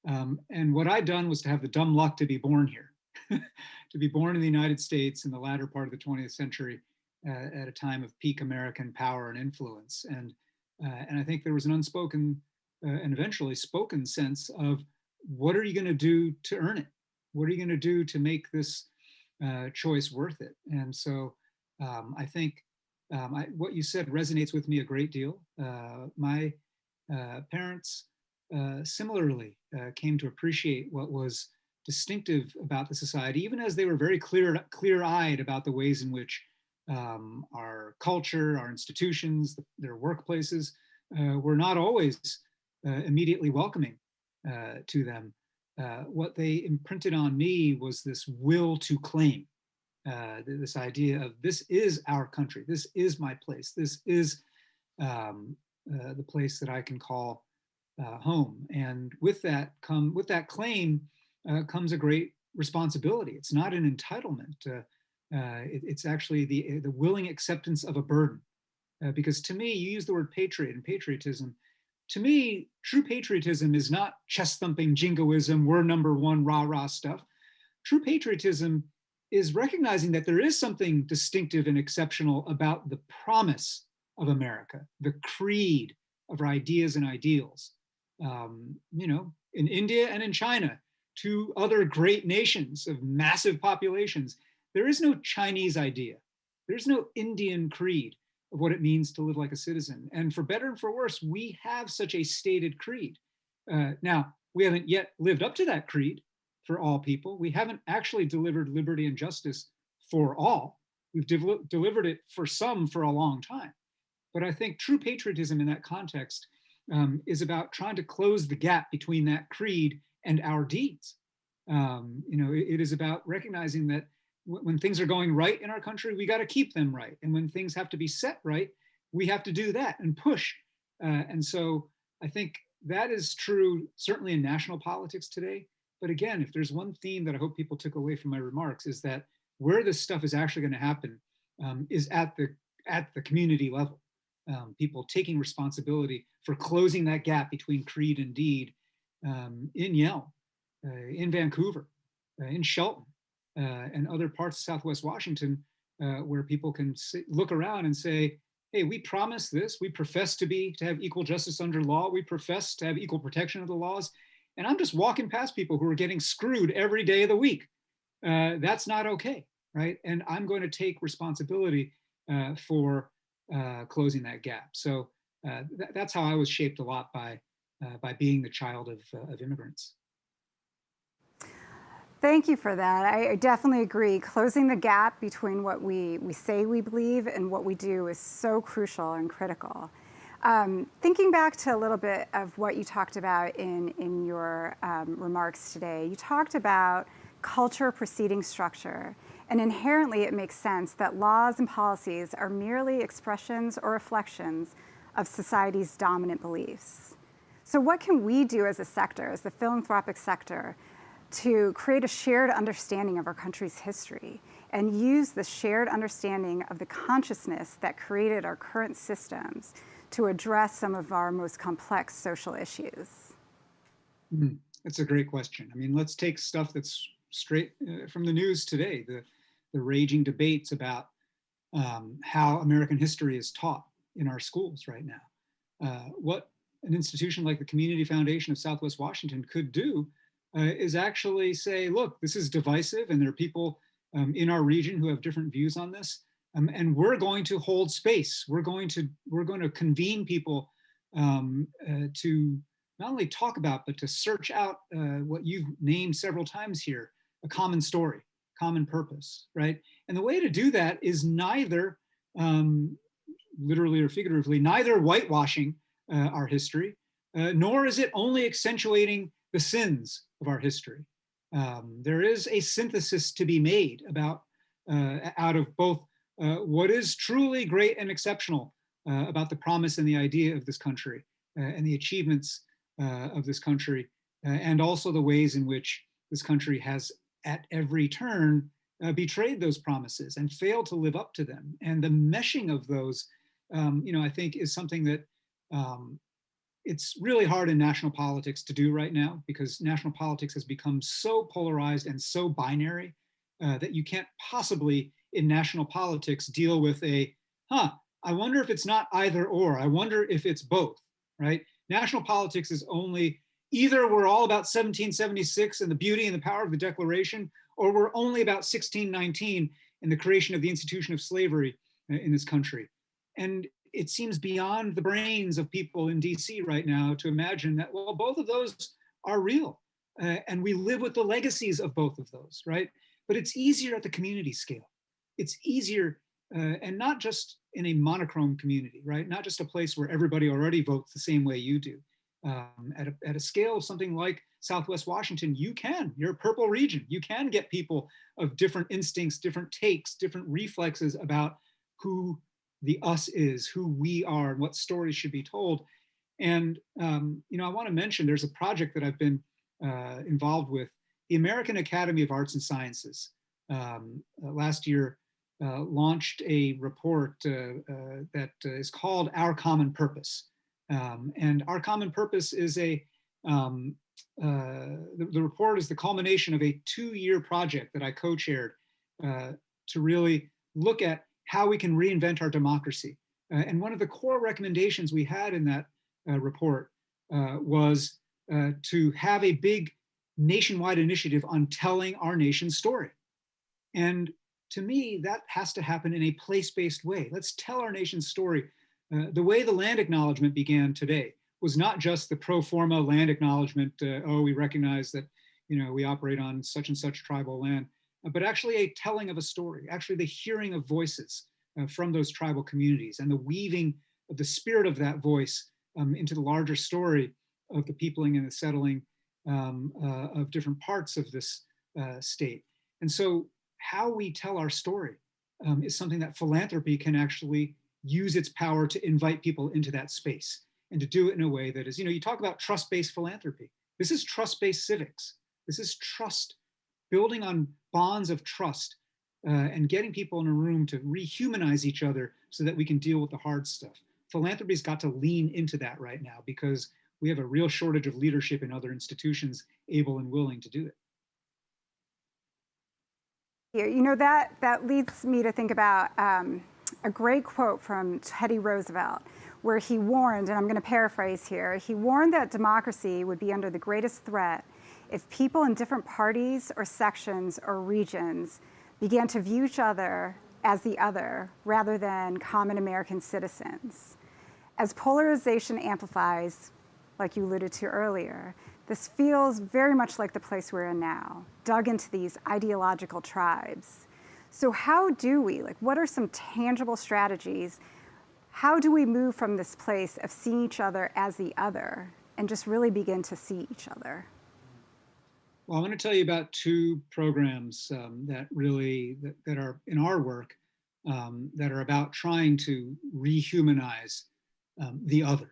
And what I'd done was to have the dumb luck to be born here, to be born in the United States in the latter part of the 20th century at a time of peak American power and influence. And I think there was an unspoken and eventually spoken sense of what are you going to do to earn it? What are you going to do to make this choice worth it? And so I think what you said resonates with me a great deal. My parents similarly came to appreciate what was distinctive about the society, even as they were very clear-eyed about the ways in which our culture, our institutions, their workplaces were not always immediately welcoming to them. What they imprinted on me was this will to claim, this idea of this is our country, this is my place, this is the place that I can call home. And with that claim comes a great responsibility. It's not an entitlement. It's actually the willing acceptance of a burden. Because to me, you use the word patriot and patriotism. To me, true patriotism is not chest-thumping jingoism, we're number one, rah-rah stuff. True patriotism is recognizing that there is something distinctive and exceptional about the promise of America, the creed of our ideas and ideals. In India and in China, 2 other great nations of massive populations, there is no Chinese idea. There's no Indian creed of what it means to live like a citizen. And for better and for worse, we have such a stated creed. Now, we haven't yet lived up to that creed for all people. We haven't actually delivered liberty and justice for all. We've delivered it for some for a long time. But I think true patriotism in that context is about trying to close the gap between that creed and our deeds. It is about recognizing that when things are going right in our country, we got to keep them right. And when things have to be set right, we have to do that and push. And so I think that is true, certainly in national politics today. But again, if there's one theme that I hope people took away from my remarks is that where this stuff is actually going to happen is at at the community level. People taking responsibility for closing that gap between creed and deed in Yelm, in Vancouver, in Shelton, and other parts of Southwest Washington, where people can look around and say, hey, we promise this, we profess to have equal justice under law, we profess to have equal protection of the laws, and I'm just walking past people who are getting screwed every day of the week. That's not okay, right? And I'm going to take responsibility for closing that gap. So that's how I was shaped a lot by being the child of immigrants. Thank you for that. I definitely agree. Closing the gap between what we say we believe and what we do is so crucial and critical. Thinking back to a little bit of what you talked about in your remarks today, you talked about culture preceding structure. And inherently, it makes sense that laws and policies are merely expressions or reflections of society's dominant beliefs. So what can we do as a sector, as the philanthropic sector, to create a shared understanding of our country's history and use the shared understanding of the consciousness that created our current systems to address some of our most complex social issues? That's a great question. I mean, let's take stuff that's straight from the news today, the raging debates about how American history is taught in our schools right now. What an institution like the Community Foundation of Southwest Washington could do is actually say, look, this is divisive and there are people in our region who have different views on this. And we're going to hold space. We're going to convene people to not only talk about, but to search out what you've named several times here, a common story, common purpose, right? And the way to do that is neither, literally or figuratively, neither whitewashing our history, nor is it only accentuating the sins of our history. There is a synthesis to be made about out of both what is truly great and exceptional about the promise and the idea of this country and the achievements of this country, and also the ways in which this country has at every turn betrayed those promises and failed to live up to them. And the meshing of those, I think is something that it's really hard in national politics to do right now, because national politics has become so polarized and so binary that you can't possibly in national politics deal with I wonder if it's not either or, I wonder if it's both, right? National politics is only either we're all about 1776 and the beauty and the power of the Declaration, or we're only about 1619 and the creation of the institution of slavery in this country. And it seems beyond the brains of people in DC right now to imagine that, well, both of those are real. And we live with the legacies of both of those, right? But it's easier at the community scale. It's easier, and not just in a monochrome community, right? Not just a place where everybody already votes the same way you do. At a scale of something like Southwest Washington, you're a purple region. You can get people of different instincts, different takes, different reflexes about who the us is, who we are, and what stories should be told. And I want to mention there's a project that I've been involved with, the American Academy of Arts and Sciences. Last year launched a report that is called Our Common Purpose. And Our Common Purpose is the report is the culmination of a 2-year project that I co-chaired to really look at how we can reinvent our democracy. And one of the core recommendations we had in that report was to have a big nationwide initiative on telling our nation's story. And to me, that has to happen in a place-based way. Let's tell our nation's story. The way the land acknowledgement began today was not just the pro forma land acknowledgement, we recognize that we operate on such and such tribal land, but actually a telling of a story, actually the hearing of voices from those tribal communities and the weaving of the spirit of that voice into the larger story of the peopling and the settling of different parts of this state. And so how we tell our story is something that philanthropy can actually use its power to invite people into that space and to do it in a way that is, you talk about trust-based philanthropy. This is trust-based civics. This is trust, building on bonds of trust and getting people in a room to rehumanize each other so that we can deal with the hard stuff. Philanthropy's got to lean into that right now because we have a real shortage of leadership in other institutions able and willing to do it. You know, that leads me to think about a great quote from Teddy Roosevelt, where he warned, and I'm going to paraphrase here, he warned that democracy would be under the greatest threat if people in different parties or sections or regions began to view each other as the other rather than common American citizens. As polarization amplifies, like you alluded to earlier, this feels very much like the place we're in now, dug into these ideological tribes. So how do we, what are some tangible strategies? How do we move from this place of seeing each other as the other and just really begin to see each other? Well, I want to tell you about two programs that are in our work that are about trying to rehumanize the other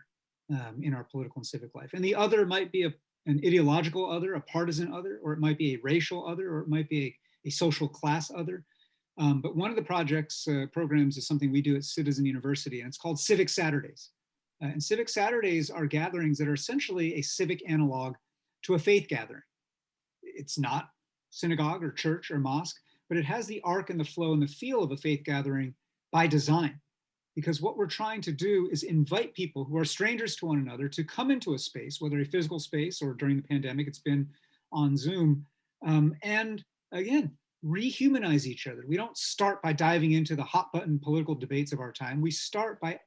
in our political and civic life. And the other might be an ideological other, a partisan other, or it might be a racial other, or it might be a social class other. But one of the programs is something we do at Citizen University, and it's called Civic Saturdays. And Civic Saturdays are gatherings that are essentially a civic analog to a faith gathering. It's not synagogue or church or mosque, but it has the arc and the flow and the feel of a faith gathering by design. Because what we're trying to do is invite people who are strangers to one another to come into a space, whether a physical space or during the pandemic, it's been on Zoom, and again, rehumanize each other. We don't start by diving into the hot button political debates of our time. We start by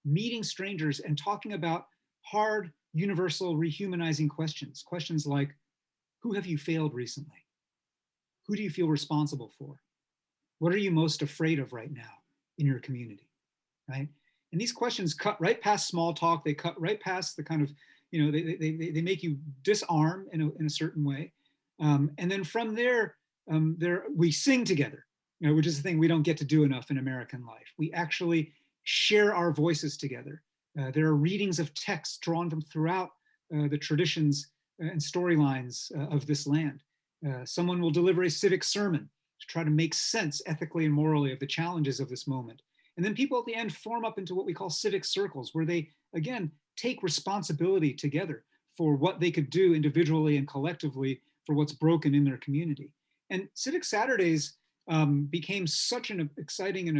meeting strangers and talking about hard, universal, rehumanizing questions. Questions like, who have you failed recently? Who do you feel responsible for? What are you most afraid of right now in your community, right? And these questions cut right past small talk. They cut right past the kind of, they make you disarm in a certain way. And then from there we sing together, which is the thing we don't get to do enough in American life. We actually share our voices together. There are readings of texts drawn from throughout the traditions and storylines of this land. Someone will deliver a civic sermon to try to make sense ethically and morally of the challenges of this moment. And then people at the end form up into what we call civic circles, where they, again, take responsibility together for what they could do individually and collectively for what's broken in their community. And Civic Saturdays became such an exciting and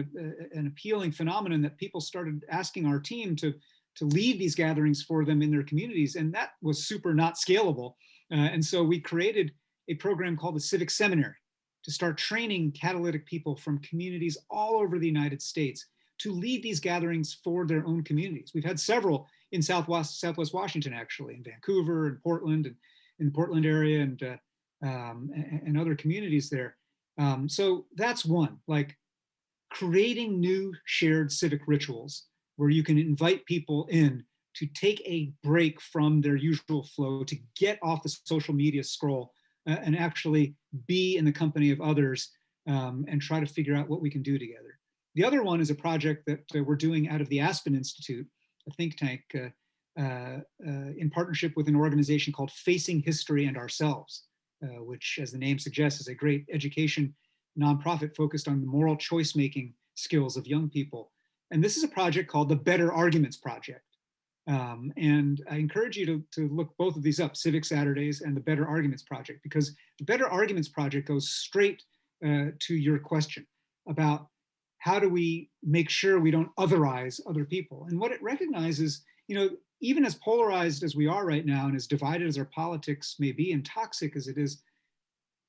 an appealing phenomenon that people started asking our team to lead these gatherings for them in their communities. And that was super not scalable. And so we created a program called the Civic Seminary to start training catalytic people from communities all over the United States to lead these gatherings for their own communities. We've had several in Southwest Washington, actually, in Vancouver and Portland, and in the Portland area, and other communities there. So that's one, creating new shared civic rituals where you can invite people in to take a break from their usual flow, to get off the social media scroll and actually be in the company of others and try to figure out what we can do together. The other one is a project that we're doing out of the Aspen Institute, a think tank in partnership with an organization called Facing History and Ourselves, which, as the name suggests, is a great education nonprofit focused on the moral choice-making skills of young people. And this is a project called the Better Arguments Project. And I encourage you to look both of these up, Civic Saturdays and the Better Arguments Project, because the Better Arguments Project goes straight to your question about how do we make sure we don't otherize other people. And what it recognizes, even as polarized as we are right now and as divided as our politics may be and toxic as it is,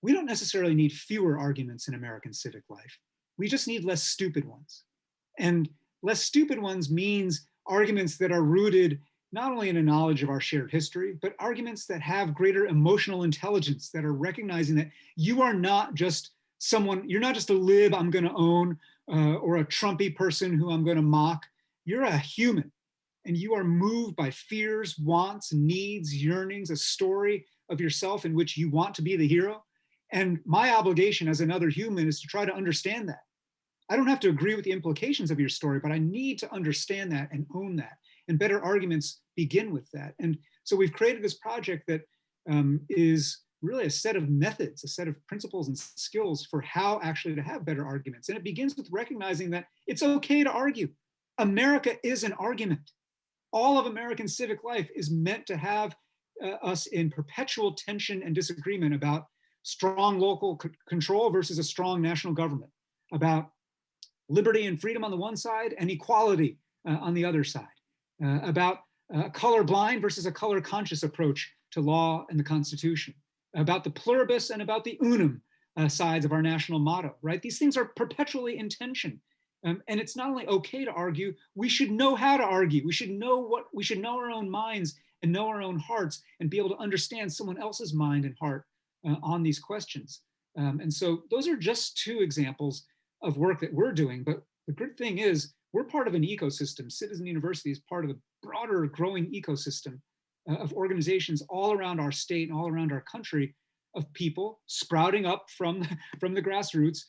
we don't necessarily need fewer arguments in American civic life. We just need less stupid ones. And less stupid ones means arguments that are rooted not only in a knowledge of our shared history, but arguments that have greater emotional intelligence, that are recognizing that you are not just someone, you're not just a lib I'm going to own or a Trumpy person who I'm going to mock. You're a human, and you are moved by fears, wants, needs, yearnings, a story of yourself in which you want to be the hero. And my obligation as another human is to try to understand that. I don't have to agree with the implications of your story, but I need to understand that and own that. And better arguments begin with that. And so we've created this project that is really a set of methods, a set of principles and skills for how actually to have better arguments. And it begins with recognizing that it's okay to argue. America is an argument. All of American civic life is meant to have us in perpetual tension and disagreement about strong local control versus a strong national government, about liberty and freedom on the one side and equality on the other side, about a colorblind versus a color conscious approach to law and the Constitution, about the pluribus and about the unum sides of our national motto, right? These things are perpetually in tension. And it's not only okay to argue, we should know how to argue. We should know our own minds and know our own hearts and be able to understand someone else's mind and heart on these questions. And so those are just two examples of work that we're doing. But the good thing is we're part of an ecosystem. Citizen University is part of a broader growing ecosystem of organizations all around our state and all around our country, of people sprouting up from the grassroots,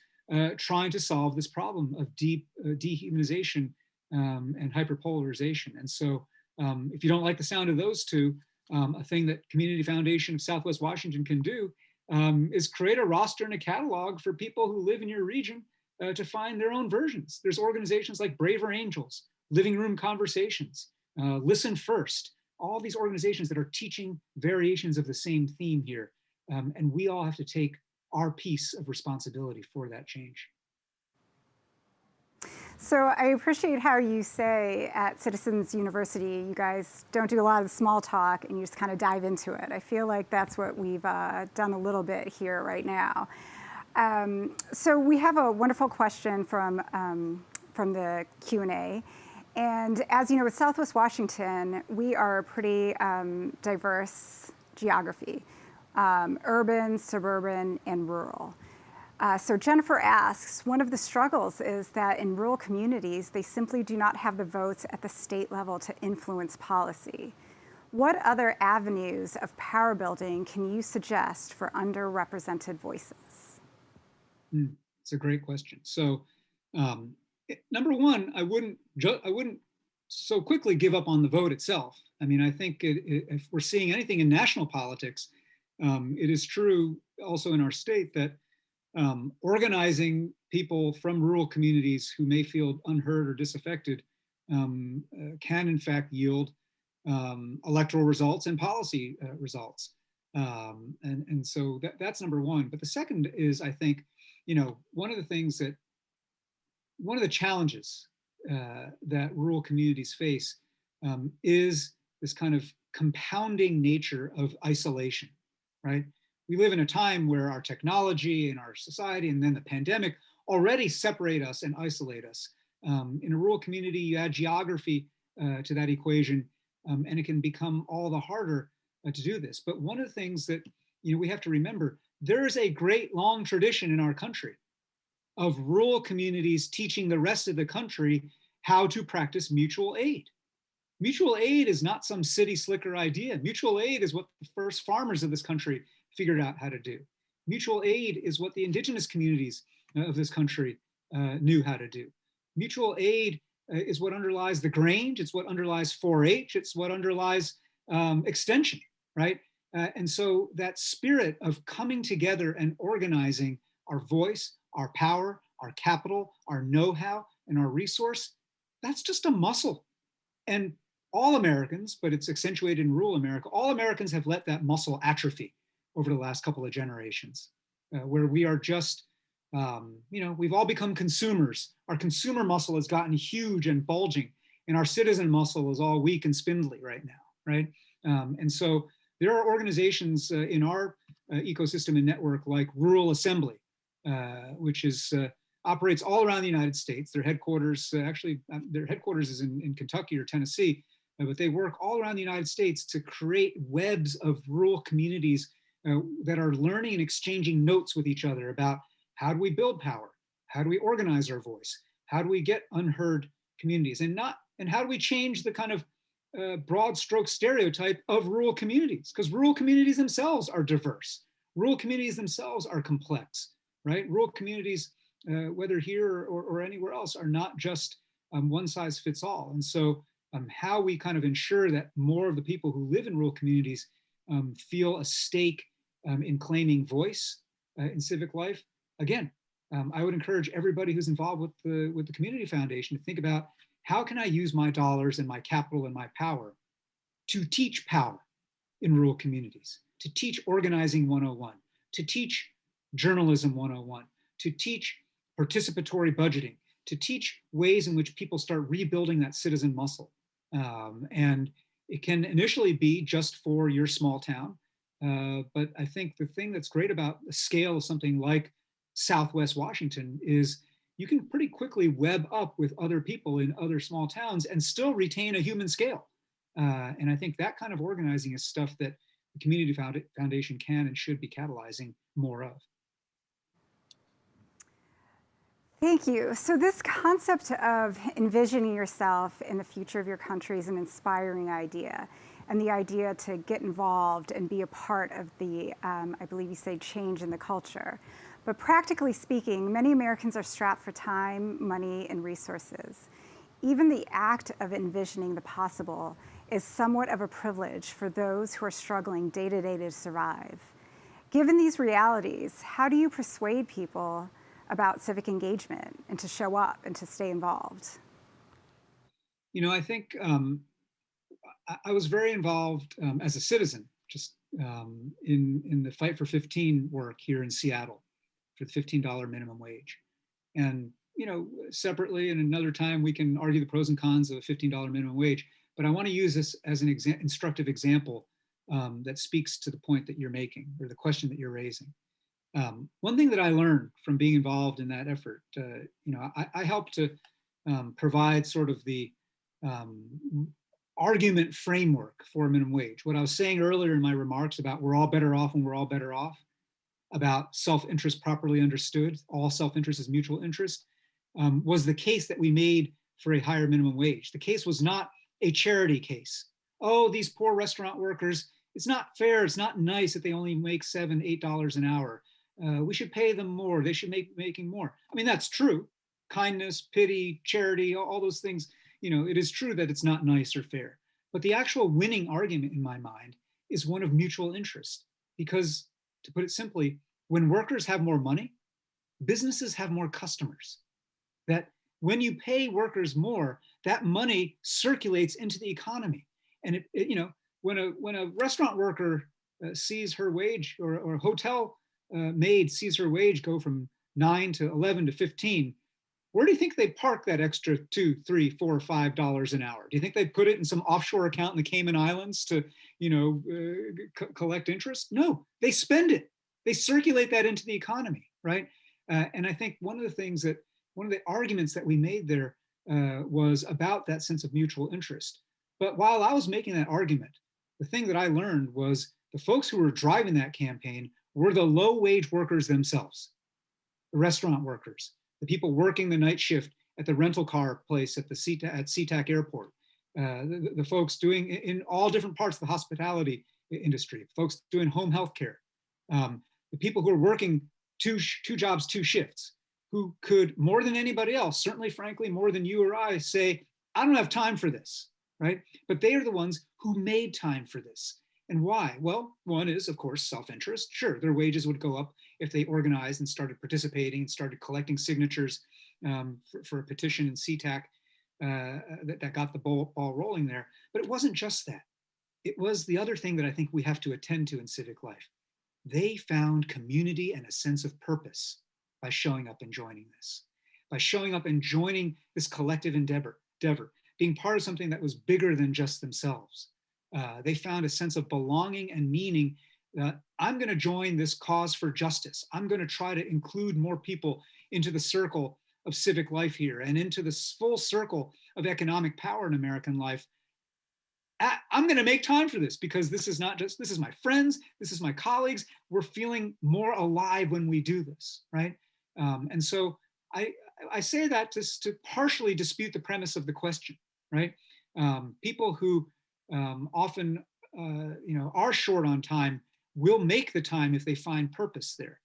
trying to solve this problem of dehumanization and hyperpolarization. And so if you don't like the sound of those two, a thing that Community Foundation of Southwest Washington can do is create a roster and a catalog for people who live in your region to find their own versions. There's organizations like Braver Angels, Living Room Conversations, Listen First, all these organizations that are teaching variations of the same theme here. And we all have to take our piece of responsibility for that change. So I appreciate how you say at Citizens University, you guys don't do a lot of small talk and you just kind of dive into it. I feel like that's what we've done a little bit here right now. So we have a wonderful question from the Q&A. And as you know, with Southwest Washington, we are a pretty diverse geography, urban, suburban, and rural. So Jennifer asks, one of the struggles is that in rural communities, they simply do not have the votes at the state level to influence policy. What other avenues of power building can you suggest for underrepresented voices? It's a great question. So number one, I wouldn't so quickly give up on the vote itself. I mean, I think if we're seeing anything in national politics, it is true also in our state that organizing people from rural communities who may feel unheard or disaffected can in fact yield electoral results and policy results. And so that's number one. But the second is, I think, one of the challenges that rural communities face is this kind of compounding nature of isolation, right? We live in a time where our technology and our society and then the pandemic already separate us and isolate us. In a rural community, you add geography to that equation, and it can become all the harder to do this. But one of the things that we have to remember, there is a great long tradition in our country of rural communities teaching the rest of the country how to practice mutual aid. Mutual aid is not some city slicker idea. Mutual aid is what the first farmers of this country figured out how to do. Mutual aid is what the indigenous communities of this country knew how to do. Mutual aid is what underlies the Grange, it's what underlies 4-H, it's what underlies extension, right? And so that spirit of coming together and organizing our voice, our power, our capital, our know-how, and our resource, that's just a muscle. And all Americans, but it's accentuated in rural America, all Americans have let that muscle atrophy over the last couple of generations, where we are just, we've all become consumers. Our consumer muscle has gotten huge and bulging, and our citizen muscle is all weak and spindly right now, right? And so there are organizations in our ecosystem and network like Rural Assembly, which operates all around the United States. Their headquarters, their headquarters is in Kentucky or Tennessee, but they work all around the United States to create webs of rural communities that are learning and exchanging notes with each other about how do we build power? How do we organize our voice? How do we get unheard communities? And how do we change the kind of broad stroke stereotype of rural communities? Because rural communities themselves are diverse. Rural communities themselves are complex, right? Rural communities, whether here or anywhere else, are not just one size fits all. And so how we kind of ensure that more of the people who live in rural communities feel a stake in claiming voice in civic life. Again, I would encourage everybody who's involved with the Community Foundation to think about, how can I use my dollars and my capital and my power to teach power in rural communities, to teach organizing 101, to teach journalism 101, to teach participatory budgeting, to teach ways in which people start rebuilding that citizen muscle. And it can initially be just for your small town. But I think the thing that's great about the scale of something like Southwest Washington is you can pretty quickly web up with other people in other small towns and still retain a human scale. And I think that kind of organizing is stuff that the Community Foundation can and should be catalyzing more of. Thank you. So this concept of envisioning yourself in the future of your country is an inspiring idea. And the idea to get involved and be a part of the, I believe you say, change in the culture. But practically speaking, many Americans are strapped for time, money, and resources. Even the act of envisioning the possible is somewhat of a privilege for those who are struggling day to day to survive. Given these realities, how do you persuade people about civic engagement and to show up and to stay involved? You know, I think I was very involved as a citizen, just in the Fight for 15 work here in Seattle for the $15 minimum wage. And, you know, separately and another time we can argue the pros and cons of a $15 minimum wage, but I want to use this as an instructive example that speaks to the point that you're making or the question that you're raising. One thing that I learned from being involved in that effort, you know, I helped to provide sort of the argument framework for minimum wage. What I was saying earlier in my remarks about we're all better off when we're all better off, about self-interest properly understood, all self-interest is mutual interest, was the case that we made for a higher minimum wage. The case was not a charity case. Oh, these poor restaurant workers, it's not fair, it's not nice that they only make $7, $8 an hour. We should pay them more, they should making more. I mean, that's true. Kindness, pity, charity, all those things, you know, it is true that it's not nice or fair. But the actual winning argument in my mind is one of mutual interest. Because, to put it simply, when workers have more money, businesses have more customers. That when you pay workers more, that money circulates into the economy. And you know, when a restaurant worker sees her wage, or a hotel maid sees her wage go from 9 to 11 to 15, where do you think they park that extra $2, $3, $4, $5 an hour? Do you think they put it in some offshore account in the Cayman Islands to, you know, collect interest? No, they spend it. They circulate that into the economy, right? And I think one of the arguments that we made there was about that sense of mutual interest. But while I was making that argument, the thing that I learned was the folks who were driving that campaign were the low-wage workers themselves, the restaurant workers, the people working the night shift at the rental car place at SeaTac Airport, the folks doing in all different parts of the hospitality industry, folks doing home health care, the people who are working two jobs, 2 shifts, who could, more than anybody else, certainly, frankly, more than you or I, say, I don't have time for this, right? But they are the ones who made time for this. And why? Well, one is, of course, self-interest. Sure, their wages would go up if they organized and started participating and started collecting signatures for a petition in SeaTac that got the ball rolling there. But it wasn't just that. It was the other thing that I think we have to attend to in civic life. They found community and a sense of purpose by showing up and joining this, by showing up and joining this collective endeavor, being part of something that was bigger than just themselves. They found a sense of belonging and meaning that I'm going to join this cause for justice. I'm going to try to include more people into the circle of civic life here and into this full circle of economic power in American life. I'm going to make time for this because this is my friends, this is my colleagues. We're feeling more alive when we do this, right? And so I say that to partially dispute the premise of the question, right? People who often are short on time will make the time if they find purpose there.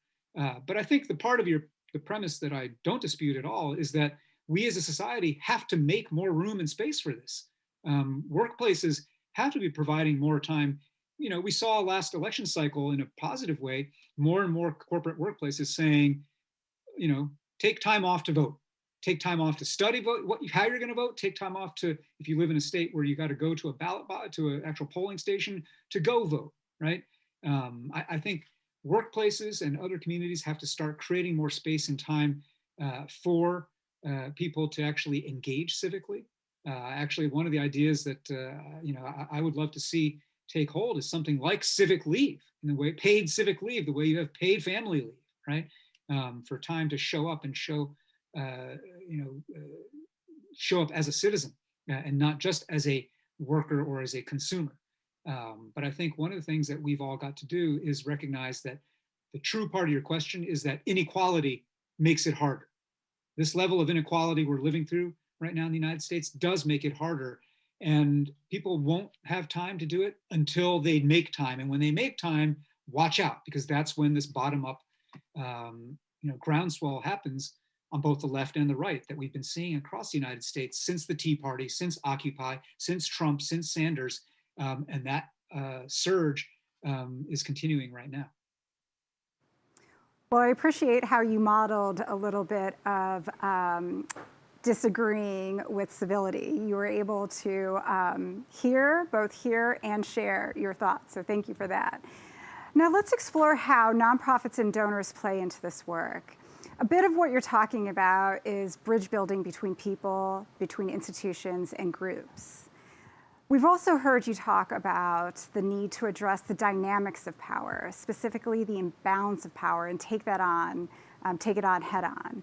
But I think the part of the premise that I don't dispute at all is that we as a society have to make more room and space for this. Workplaces have to be providing more time, we saw last election cycle in a positive way, more and more corporate workplaces saying, take time off to vote, take time off to study vote, how you're going to vote, take time off to, if you live in a state where you got to go to a ballot box, to an actual polling station to go vote, right? I think workplaces and other communities have to start creating more space and time for people to actually engage civically. Actually, one of the ideas that I would love to see take hold is something like civic leave, in the way paid civic leave, the way you have paid family leave, right? For time to show up and show up as a citizen and not just as a worker or as a consumer. But I think one of the things that we've all got to do is recognize that the true part of your question is that inequality makes it harder. This level of inequality we're living through right now in the United States does make it harder, and people won't have time to do it until they make time. And when they make time, watch out, because that's when this bottom-up groundswell happens on both the left and the right that we've been seeing across the United States since the Tea Party, since Occupy, since Trump, since Sanders, and that surge is continuing right now. Well, I appreciate how you modeled a little bit of disagreeing with civility. You were able to both hear and share your thoughts, so thank you for that. Now let's explore how nonprofits and donors play into this work. A bit of what you're talking about is bridge building between people, between institutions and groups. We've also heard you talk about the need to address the dynamics of power, specifically the imbalance of power, and take it on head on.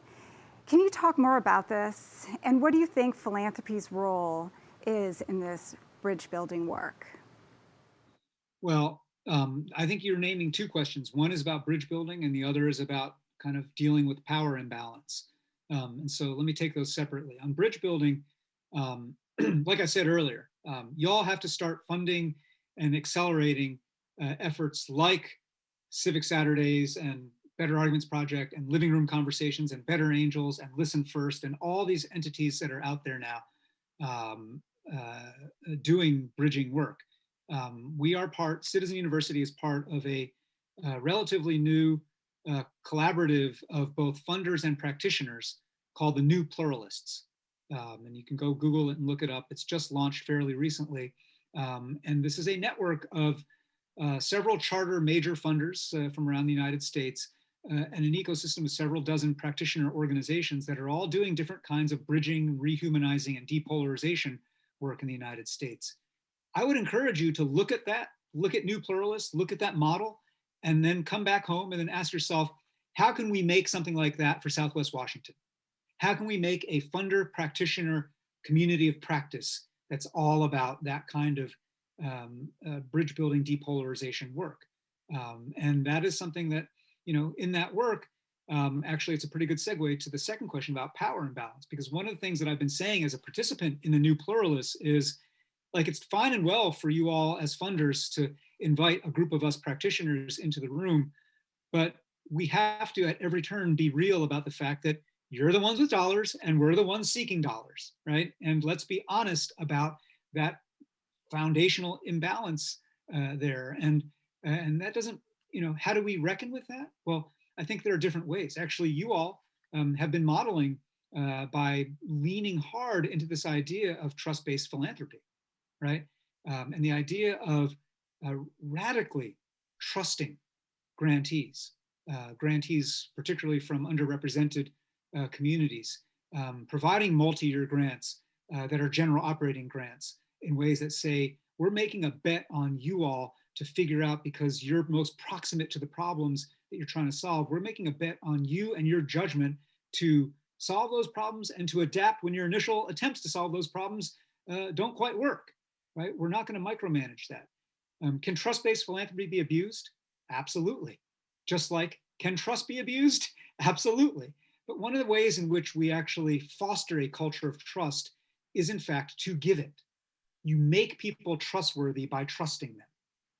Can you talk more about this? And what do you think philanthropy's role is in this bridge building work? Well, I think you're naming two questions. One is about bridge building and the other is about kind of dealing with power imbalance. And so let me take those separately. On bridge building, like I said earlier, y'all have to start funding and accelerating efforts like Civic Saturdays and Better Arguments Project and Living Room Conversations and Better Angels and Listen First and all these entities that are out there now doing bridging work. Citizen University is part of a relatively new collaborative of both funders and practitioners called the New Pluralists. And you can go Google it and look it up. It's just launched fairly recently. And this is a network of several charter major funders from around the United States and an ecosystem of several dozen practitioner organizations that are all doing different kinds of bridging, rehumanizing, and depolarization work in the United States. I would encourage you to look at that, look at New Pluralists, look at that model, and then come back home and then ask yourself, how can we make something like that for Southwest Washington? How can we make a funder practitioner community of practice that's all about that kind of bridge building depolarization work? And that is something that, in that work, actually it's a pretty good segue to the second question about power imbalance, because one of the things that I've been saying as a participant in the New Pluralists is, like, it's fine and well for you all as funders to invite a group of us practitioners into the room, but we have to at every turn be real about the fact that you're the ones with dollars and we're the ones seeking dollars, right? And let's be honest about that foundational imbalance there. And that doesn't, how do we reckon with that? Well, I think there are different ways. Actually, you all have been modeling by leaning hard into this idea of trust-based philanthropy, right? And the idea of radically trusting grantees particularly from underrepresented communities, providing multi-year grants that are general operating grants in ways that say, we're making a bet on you all to figure out, because you're most proximate to the problems that you're trying to solve, we're making a bet on you and your judgment to solve those problems and to adapt when your initial attempts to solve those problems don't quite work, right? We're not going to micromanage that. Can trust-based philanthropy be abused? Absolutely. Just like, can trust be abused? Absolutely. But one of the ways in which we actually foster a culture of trust is, in fact, to give it. You make people trustworthy by trusting them.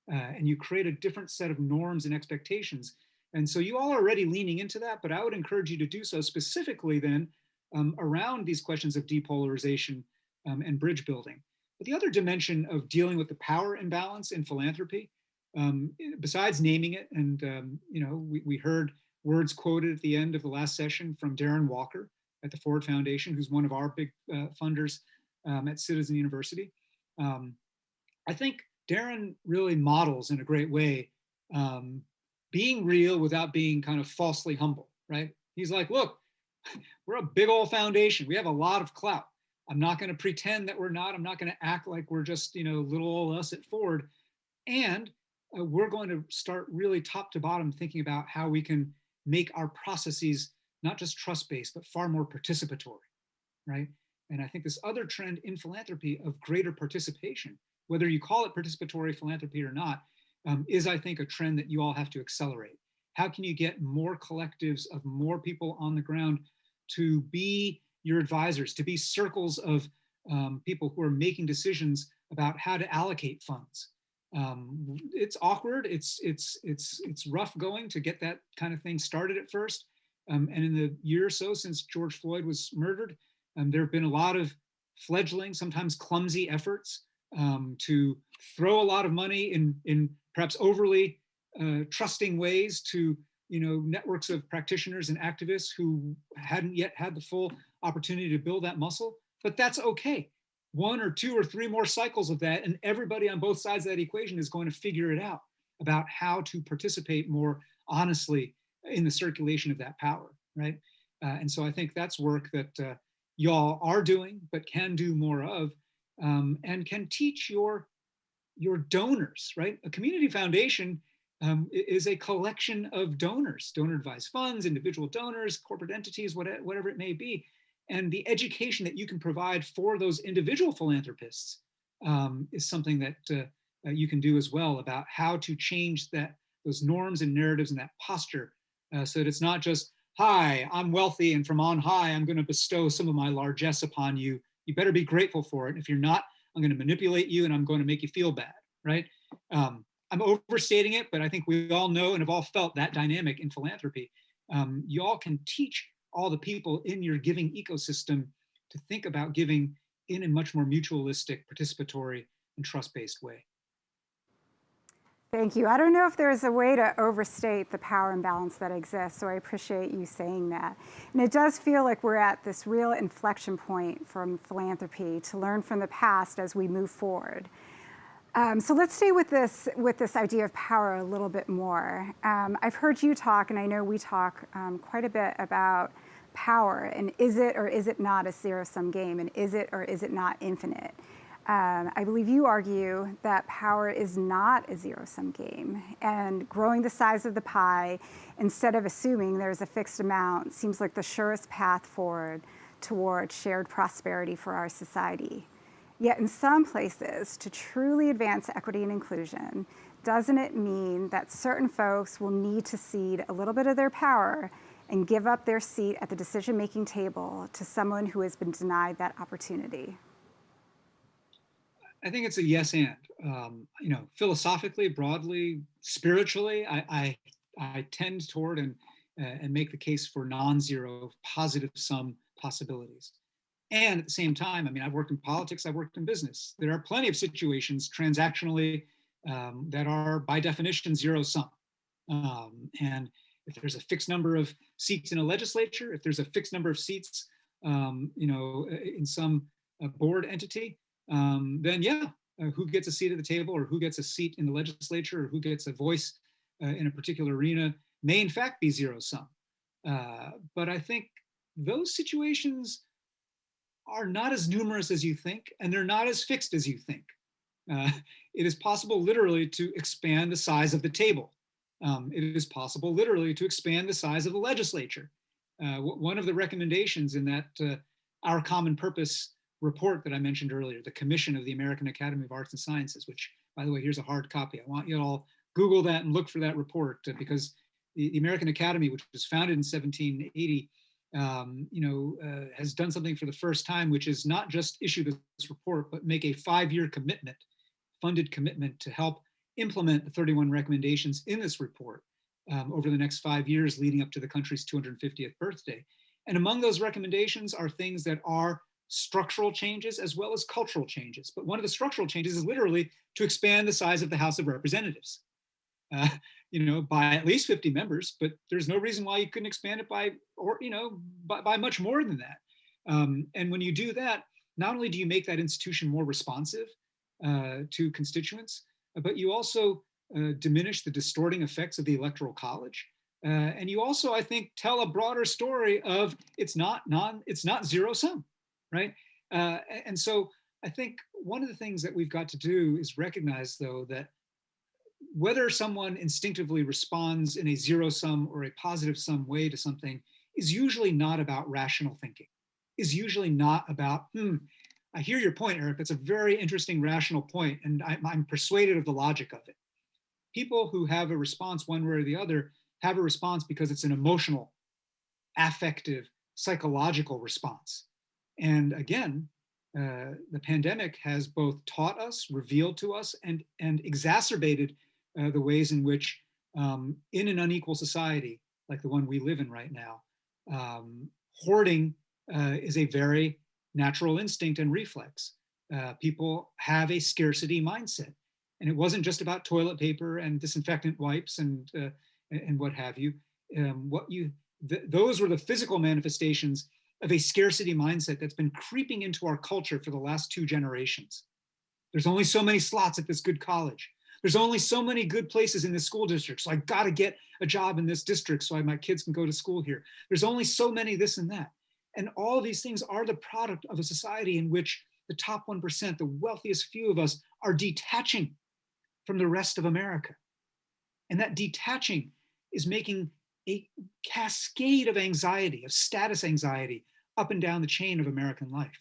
And you create a different set of norms and expectations. And so you all are already leaning into that, but I would encourage you to do so specifically then around these questions of depolarization and bridge building. But the other dimension of dealing with the power imbalance in philanthropy besides naming it, and we heard words quoted at the end of the last session from Darren Walker at the Ford Foundation, who's one of our big funders at Citizen University. I think Darren really models in a great way being real without being kind of falsely humble, right? He's like, look, we're a big old foundation. We have a lot of clout. I'm not going to pretend that we're not. I'm not going to act like we're just, little old us at Ford. And we're going to start really top to bottom thinking about how we can make our processes not just trust-based, but far more participatory, right? And I think this other trend in philanthropy of greater participation, whether you call it participatory philanthropy or not, is, I think, a trend that you all have to accelerate. How can you get more collectives of more people on the ground to be your advisors, to be circles of people who are making decisions about how to allocate funds? It's awkward. It's rough going to get that kind of thing started at first. And in the year or so since George Floyd was murdered, there have been a lot of fledgling, sometimes clumsy efforts to throw a lot of money in perhaps overly trusting ways to networks of practitioners and activists who hadn't yet had the full opportunity to build that muscle. But that's okay. 1 or 2 or 3 more cycles of that, and everybody on both sides of that equation is going to figure it out about how to participate more honestly in the circulation of that power, right? And so I think that's work that y'all are doing, but can do more of, and can teach your donors, right? A community foundation is a collection of donors, donor-advised funds, individual donors, corporate entities, whatever it may be. And the education that you can provide for those individual philanthropists is something that you can do as well about how to change those norms and narratives and that posture so that it's not just, hi, I'm wealthy and from on high, I'm going to bestow some of my largesse upon you. You better be grateful for it. If you're not, I'm going to manipulate you and I'm going to make you feel bad, right? I'm overstating it, but I think we all know and have all felt that dynamic in philanthropy. You all can teach all the people in your giving ecosystem to think about giving in a much more mutualistic, participatory, and trust-based way. Thank you. I don't know if there's a way to overstate the power imbalance that exists, so I appreciate you saying that. And it does feel like we're at this real inflection point from philanthropy to learn from the past as we move forward. So let's stay with this idea of power a little bit more. I've heard you talk, and I know we talk quite a bit about power, and is it or is it not a zero-sum game, and is it or is it not infinite? I believe you argue that power is not a zero-sum game, and growing the size of the pie instead of assuming there's a fixed amount seems like the surest path forward toward shared prosperity for our society. Yet in some places, to truly advance equity and inclusion, doesn't it mean that certain folks will need to cede a little bit of their power and give up their seat at the decision-making table to someone who has been denied that opportunity? I think it's a yes and. Philosophically, broadly, spiritually, I tend toward and make the case for non-zero, positive sum possibilities. And at the same time, I've worked in politics, I've worked in business. There are plenty of situations transactionally that are by definition zero sum. And if there's a fixed number of seats in a legislature, if there's a fixed number of seats, in some board entity, then yeah, who gets a seat at the table or who gets a seat in the legislature or who gets a voice in a particular arena may in fact be zero sum. But I think those situations are not as numerous as you think, and they're not as fixed as you think. It is possible literally to expand the size of the table. It is possible literally to expand the size of the legislature. One of the recommendations in that Our Common Purpose report that I mentioned earlier, the Commission of the American Academy of Arts and Sciences, which, by the way, here's a hard copy. I want you all Google that and look for that report because the American Academy, which was founded in 1780, has done something for the first time, which is not just issue this report, but make a 5-year commitment, funded commitment to help implement the 31 recommendations in this report over the next 5 years leading up to the country's 250th birthday. And among those recommendations are things that are structural changes as well as cultural changes. But one of the structural changes is literally to expand the size of the House of Representatives. by at least 50 members, but there's no reason why you couldn't expand it by much more than that. And when you do that, not only do you make that institution more responsive to constituents, but you also diminish the distorting effects of the Electoral College. And you also, I think, tell a broader story of it's not zero sum, right? And so I think one of the things that we've got to do is recognize, though, that whether someone instinctively responds in a zero sum or a positive sum way to something is usually not about rational thinking, is usually not about, I hear your point, Eric, that's a very interesting rational point, and I'm persuaded of the logic of it. People who have a response one way or the other have a response because it's an emotional, affective, psychological response. And again, the pandemic has both taught us, revealed to us, and exacerbated the ways in which, in an unequal society like the one we live in right now, hoarding is a very natural instinct and reflex. People have a scarcity mindset. And it wasn't just about toilet paper and disinfectant wipes and what have you. Those were the physical manifestations of a scarcity mindset that's been creeping into our culture for the last 2 generations. There's only so many slots at this good college. There's only so many good places in this school district, so I gotta get a job in this district so my kids can go to school here. There's only so many this and that. And all of these things are the product of a society in which the top 1%, the wealthiest few of us, are detaching from the rest of America. And that detaching is making a cascade of anxiety, of status anxiety, up and down the chain of American life.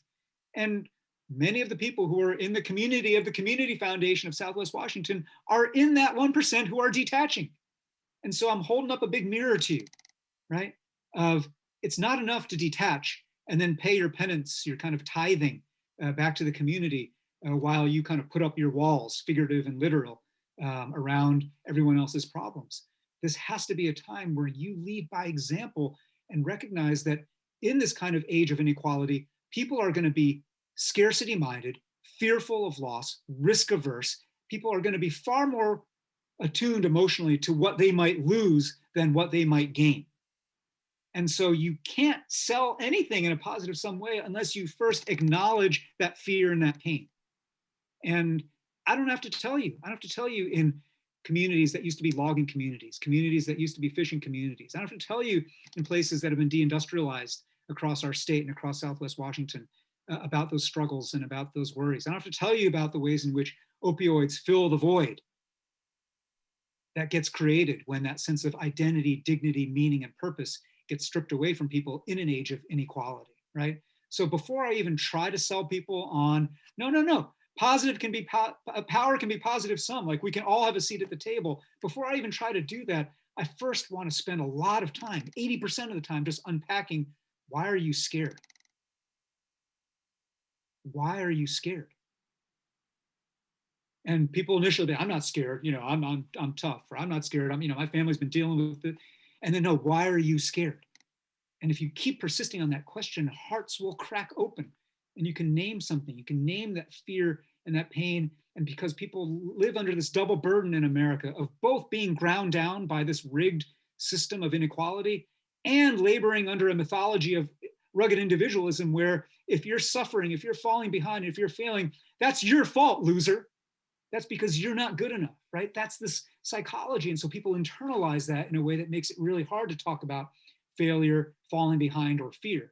And many of the people who are in the community of the Community Foundation of Southwest Washington are in that 1% who are detaching. And so I'm holding up a big mirror to you, right? Of it's not enough to detach and then pay your penance, your kind of tithing back to the community while you kind of put up your walls, figurative and literal, around everyone else's problems. This has to be a time where you lead by example and recognize that in this kind of age of inequality, people are going to be scarcity minded, fearful of loss, risk averse. People are going to be far more attuned emotionally to what they might lose than what they might gain. And so you can't sell anything in a positive sum way unless you first acknowledge that fear and that pain. And I don't have to tell you in communities that used to be logging communities, communities that used to be fishing communities. I don't have to tell you in places that have been deindustrialized across our state and across Southwest Washington about those struggles and about those worries. I don't have to tell you about the ways in which opioids fill the void that gets created when that sense of identity, dignity, meaning, and purpose gets stripped away from people in an age of inequality, right? So before I even try to sell people on, no, positive can be, power can be positive sum, like we can all have a seat at the table. Before I even try to do that, I first want to spend a lot of time, 80% of the time, just unpacking, why are you scared? Why are you scared? And people initially say, I'm not scared, I'm tough, or I'm not scared, my family's been dealing with it. And then no, why are you scared? And if you keep persisting on that question, hearts will crack open and you can name something, you can name that fear and that pain. And because people live under this double burden in America of both being ground down by this rigged system of inequality and laboring under a mythology of rugged individualism where if you're suffering, if you're falling behind, if you're failing, that's your fault, loser. That's because you're not good enough, right? That's this psychology. And so people internalize that in a way that makes it really hard to talk about failure, falling behind, or fear.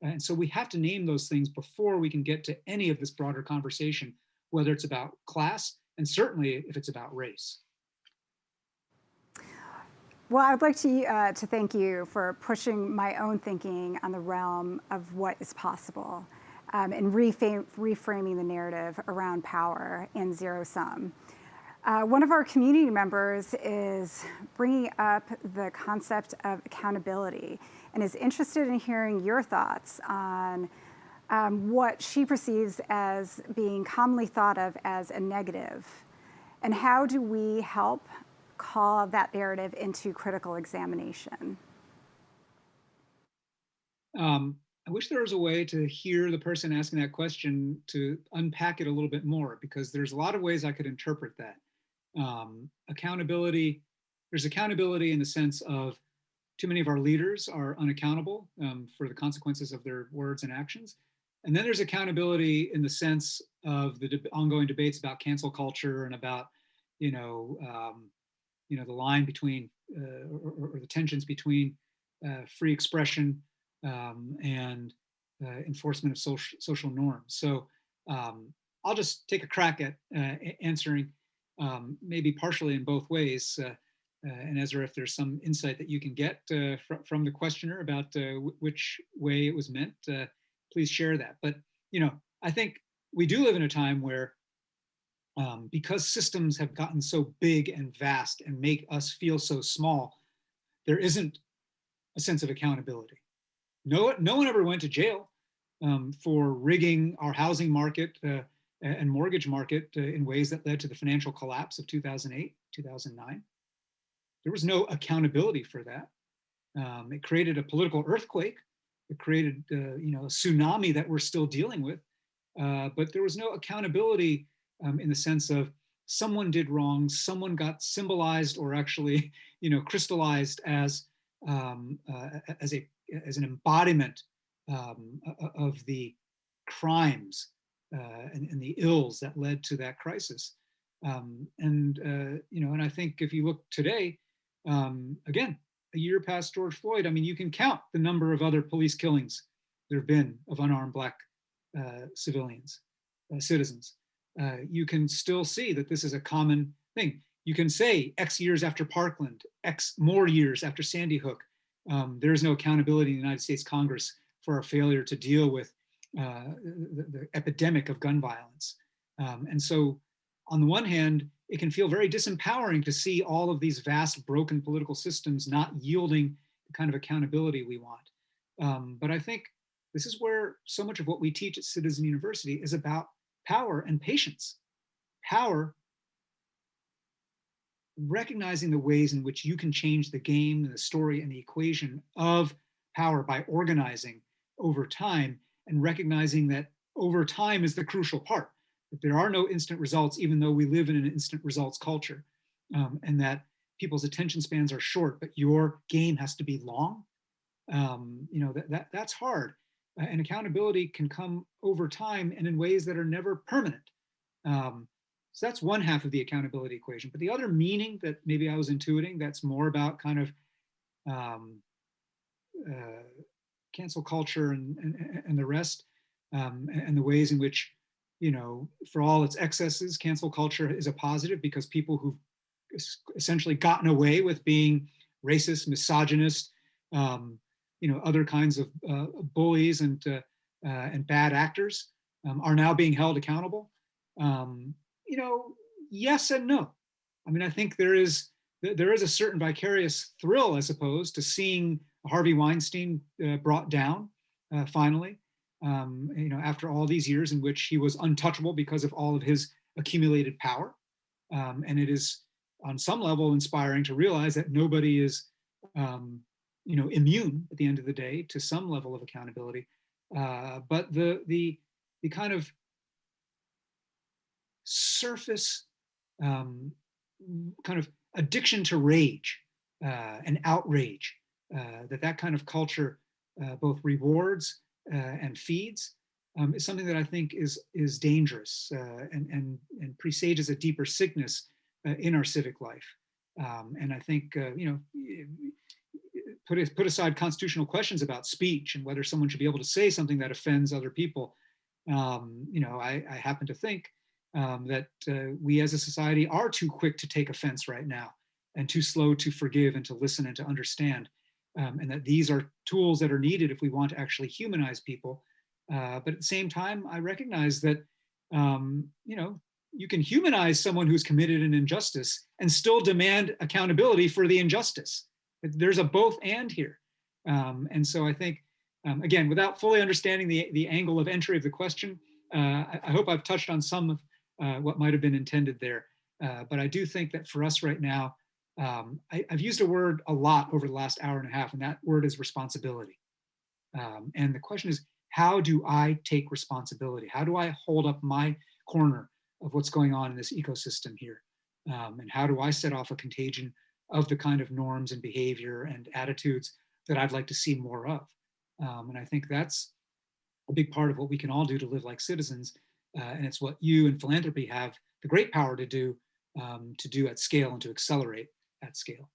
And so we have to name those things before we can get to any of this broader conversation, whether it's about class and certainly if it's about race. Well, I'd like to thank you for pushing my own thinking on the realm of what is possible. And reframing the narrative around power and zero sum. One of our community members is bringing up the concept of accountability and is interested in hearing your thoughts on what she perceives as being commonly thought of as a negative. And how do we help call that narrative into critical examination? I wish there was a way to hear the person asking that question to unpack it a little bit more, because there's a lot of ways I could interpret that. Accountability, there's accountability in the sense of too many of our leaders are unaccountable for the consequences of their words and actions. And then there's accountability in the sense of the ongoing debates about cancel culture and about, the line between or the tensions between free expression and enforcement of social norms. So I'll just take a crack at answering maybe partially in both ways. And Ezra, if there's some insight that you can get from the questioner about which way it was meant, please share that. But, I think we do live in a time where because systems have gotten so big and vast and make us feel so small, there isn't a sense of accountability. No one ever went to jail for rigging our housing market and mortgage market in ways that led to the financial collapse of 2008, 2009. There was no accountability for that. It created a political earthquake. It created, a tsunami that we're still dealing with. But there was no accountability in the sense of someone did wrong, someone got symbolized or actually, crystallized as an embodiment of the crimes and the ills that led to that crisis. And I think if you look today, again, a year past George Floyd, you can count the number of other police killings there have been of unarmed Black citizens. You can still see that this is a common thing. You can say X years after Parkland, X more years after Sandy Hook, there is no accountability in the United States Congress for our failure to deal with the epidemic of gun violence. And so on the one hand, it can feel very disempowering to see all of these vast broken political systems not yielding the kind of accountability we want. But I think this is where so much of what we teach at Citizen University is about power and patience. Power, recognizing the ways in which you can change the game and the story and the equation of power by organizing over time, and recognizing that over time is the crucial part. That there are no instant results, even though we live in an instant results culture, and that people's attention spans are short, but your game has to be long. That's hard. And accountability can come over time and in ways that are never permanent. So that's one half of the accountability equation. But the other meaning that maybe I was intuiting, that's more about kind of cancel culture and the rest, and the ways in which, for all its excesses, cancel culture is a positive because people who've essentially gotten away with being racist, misogynist, other kinds of bullies and bad actors are now being held accountable. Yes and no. I think there is a certain vicarious thrill, I suppose, to seeing Harvey Weinstein brought down finally. After all these years in which he was untouchable because of all of his accumulated power. And it is on some level inspiring to realize that nobody is, immune at the end of the day to some level of accountability. But the kind of surface kind of addiction to rage and outrage that kind of culture both rewards and feeds is something that I think is dangerous and presages a deeper sickness in our civic life. And I think put aside constitutional questions about speech and whether someone should be able to say something that offends other people. I happen to think that we as a society are too quick to take offense right now and too slow to forgive and to listen and to understand. And that these are tools that are needed if we want to actually humanize people. But at the same time, I recognize that, you can humanize someone who's committed an injustice and still demand accountability for the injustice. There's a both and here. And so I think, again, without fully understanding the angle of entry of the question, I hope I've touched on some of what might have been intended there. But I do think that for us right now, I've used a word a lot over the last hour and a half, and that word is responsibility. And the question is, how do I take responsibility? How do I hold up my corner of what's going on in this ecosystem here? And how do I set off a contagion of the kind of norms and behavior and attitudes that I'd like to see more of? And I think that's a big part of what we can all do to live like citizens. And it's what you and philanthropy have the great power to do at scale and to accelerate at scale.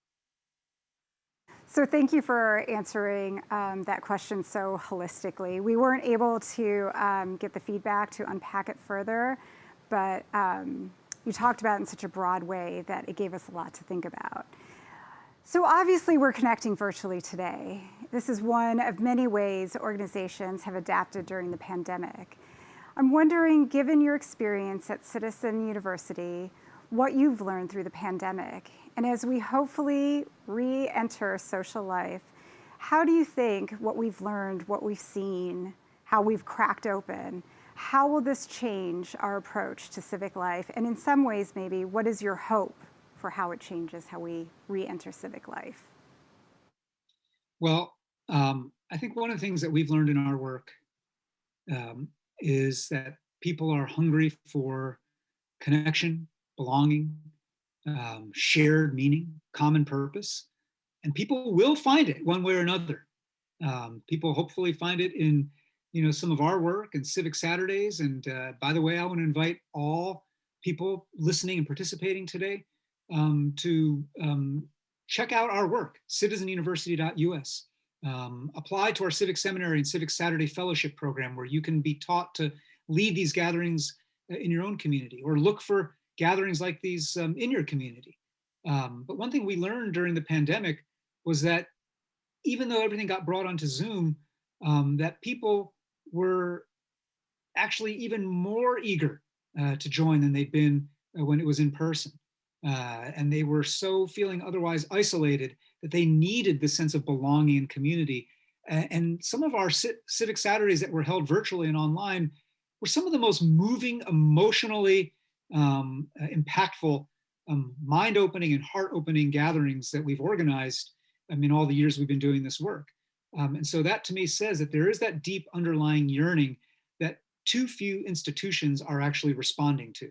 So thank you for answering that question so holistically. We weren't able to get the feedback to unpack it further, but you talked about it in such a broad way that it gave us a lot to think about. So obviously we're connecting virtually today. This is one of many ways organizations have adapted during the pandemic. I'm wondering, given your experience at Citizen University, what you've learned through the pandemic, and as we hopefully re-enter social life, how do you think what we've learned, what we've seen, how we've cracked open, how will this change our approach to civic life? And in some ways, maybe, what is your hope for how it changes how we re-enter civic life? Well, I think one of the things that we've learned in our work is that people are hungry for connection, belonging, shared meaning, common purpose, and people will find it one way or another. People hopefully find it in some of our work and Civic Saturdays. And by the way, I want to invite all people listening and participating today to check out our work, citizenuniversity.us. Apply to our Civic Seminary and Civic Saturday Fellowship program, where you can be taught to lead these gatherings in your own community, or look for gatherings like these in your community. But one thing we learned during the pandemic was that even though everything got brought onto Zoom, that people were actually even more eager to join than they'd been when it was in person. And they were so feeling otherwise isolated that they needed this sense of belonging and community. And some of our Civic Saturdays that were held virtually and online were some of the most moving, emotionally impactful, mind-opening and heart-opening gatherings that we've organized in all the years we've been doing this work. And so that to me says that there is that deep underlying yearning that too few institutions are actually responding to.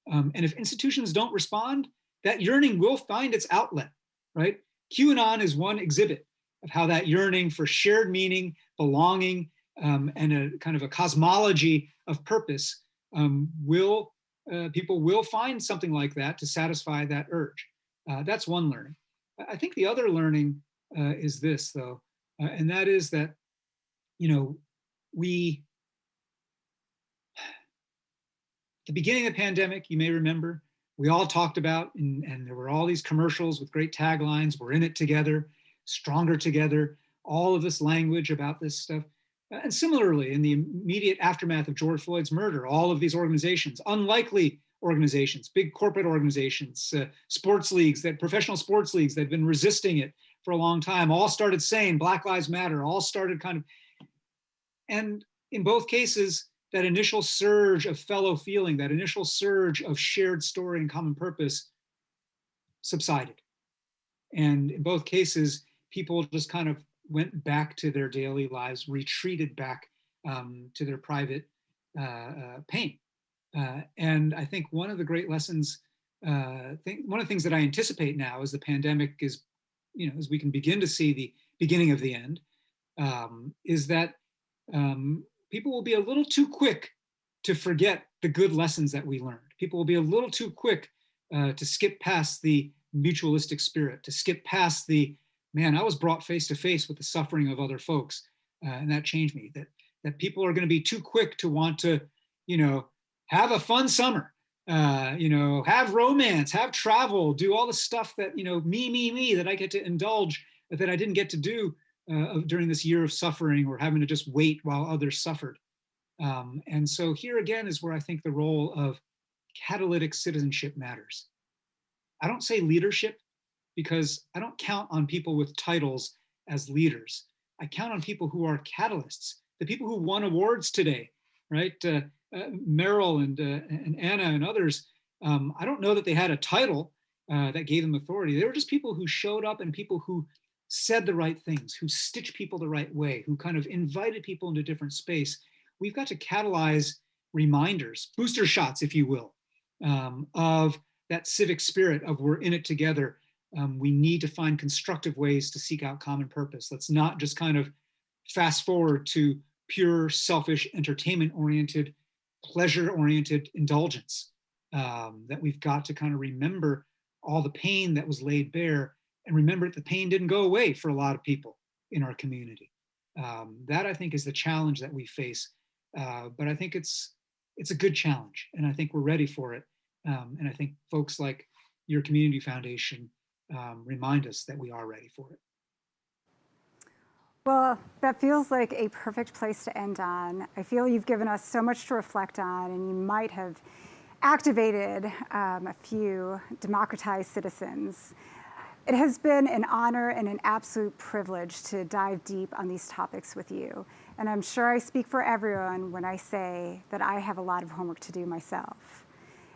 And if institutions don't respond, that yearning will find its outlet, right? QAnon is one exhibit of how that yearning for shared meaning, belonging, and a kind of a cosmology of purpose people will find something like that to satisfy that urge. That's one learning. I think the other learning is this, though, and that is that, the beginning of the pandemic, you may remember, we all talked about, and there were all these commercials with great taglines, we're in it together, stronger together, all of this language about this stuff. And similarly, in the immediate aftermath of George Floyd's murder, all of these organizations, unlikely organizations, big corporate organizations, sports leagues, professional sports leagues that had been resisting it for a long time, all started saying Black Lives Matter, all started and in both cases, that initial surge of fellow feeling, that initial surge of shared story and common purpose subsided. And in both cases, people just kind of went back to their daily lives, retreated back to their private pain. And I think one of the great lessons, one of the things that I anticipate now as the pandemic is, as we can begin to see the beginning of the end, is that people will be a little too quick to forget the good lessons that we learned. People will be a little too quick to skip past the mutualistic spirit, to skip past I was brought face to face with the suffering of other folks, and that changed me. That people are going to be too quick to want to, have a fun summer, have romance, have travel, do all the stuff that, me, that I get to indulge, that I didn't get to do during this year of suffering, or having to just wait while others suffered. And so here again is where I think the role of catalytic citizenship matters. I don't say leadership, because I don't count on people with titles as leaders. I count on people who are catalysts, the people who won awards today, right? Meryl and Anna and others. I don't know that they had a title that gave them authority. They were just people who showed up, and people who said the right things, who stitched people the right way, who kind of invited people into different space. We've got to catalyze reminders, booster shots, if you will, of that civic spirit of we're in it together. We need to find constructive ways to seek out common purpose. Let's not just kind of fast forward to pure, selfish, entertainment-oriented, pleasure-oriented indulgence. That we've got to kind of remember all the pain that was laid bare, and remember that the pain didn't go away for a lot of people in our community. That, I think, is the challenge that we face. But I think it's a good challenge, and I think we're ready for it. And I think folks like your community foundation remind us that we are ready for it. Well, that feels like a perfect place to end on. I feel you've given us so much to reflect on, and you might have activated a few democratized citizens. It has been an honor and an absolute privilege to dive deep on these topics with you. And I'm sure I speak for everyone when I say that I have a lot of homework to do myself.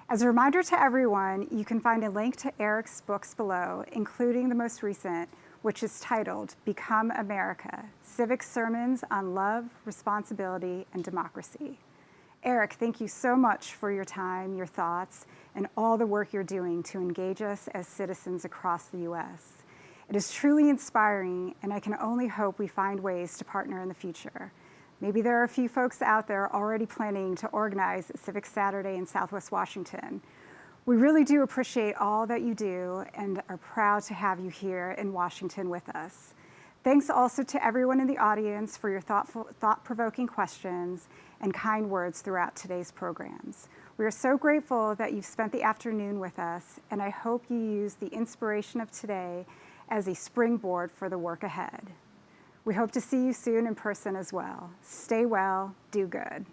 As a reminder to everyone, you can find a link to Eric's books below, including the most recent, which is titled Become America: Civic Sermons on Love, Responsibility, and Democracy. Eric, thank you so much for your time, your thoughts, and all the work you're doing to engage us as citizens across the U.S. It is truly inspiring, and I can only hope we find ways to partner in the future. Maybe there are a few folks out there already planning to organize a Civic Saturday in Southwest Washington. We really do appreciate all that you do and are proud to have you here in Washington with us. Thanks also to everyone in the audience for your thought-provoking questions and kind words throughout today's programs. We are so grateful that you've spent the afternoon with us, and I hope you use the inspiration of today as a springboard for the work ahead. We hope to see you soon in person as well. Stay well, do good.